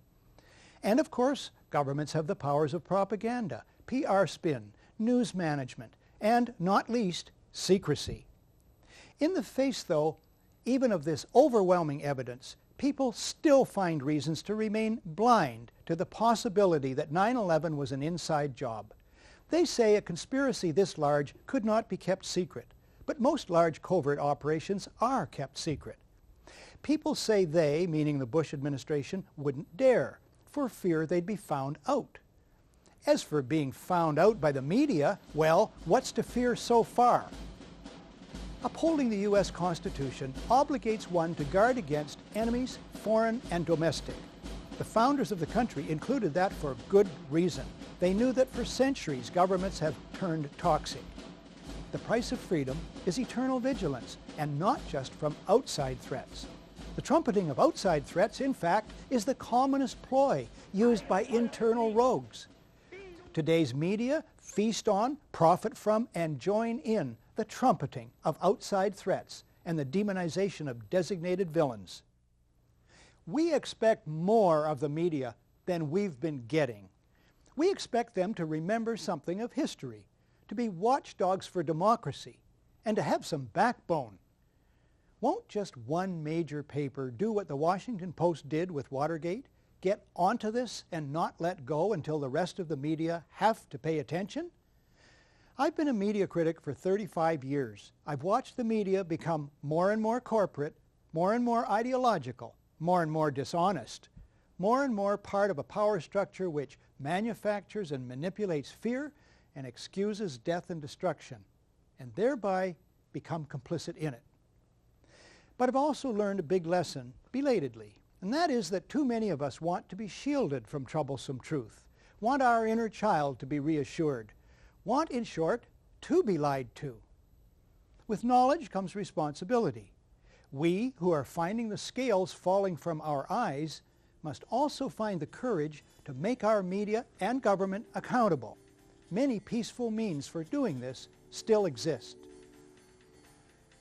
And of course, governments have the powers of propaganda, PR spin, news management, and not least, secrecy. In the face, though, even of this overwhelming evidence, people still find reasons to remain blind to the possibility that 9/11 was an inside job. They say a conspiracy this large could not be kept secret, but most large covert operations are kept secret. People say they, meaning the Bush administration, wouldn't dare, for fear they'd be found out. As for being found out by the media, well, what's to fear so far? Upholding the U.S. Constitution obligates one to guard against enemies, foreign and domestic. The founders of the country included that for good reason. They knew that for centuries governments have turned toxic. The price of freedom is eternal vigilance, and not just from outside threats. The trumpeting of outside threats, in fact, is the commonest ploy used by internal rogues. Today's media feast on, profit from, and join in the trumpeting of outside threats and the demonization of designated villains. We expect more of the media than we've been getting. We expect them to remember something of history, to be watchdogs for democracy, and to have some backbone. Won't just one major paper do what the Washington Post did with Watergate, get onto this and not let go until the rest of the media have to pay attention? I've been a media critic for 35 years. I've watched the media become more and more corporate, more and more ideological, more and more dishonest, more and more part of a power structure which manufactures and manipulates fear and excuses death and destruction, and thereby become complicit in it. But I've also learned a big lesson, belatedly, and that is that too many of us want to be shielded from troublesome truth, want our inner child to be reassured, want, in short, to be lied to. With knowledge comes responsibility. We, who are finding the scales falling from our eyes, must also find the courage to make our media and government accountable. Many peaceful means for doing this still exist.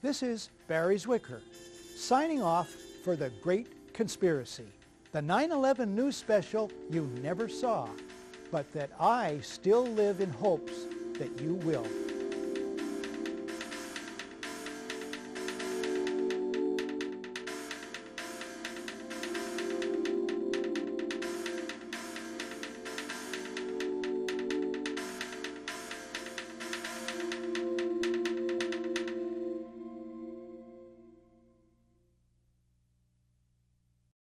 This is Barry Zwicker, signing off for The Great Conspiracy, the 9/11 news special you never saw, but that I still live in hopes that you will.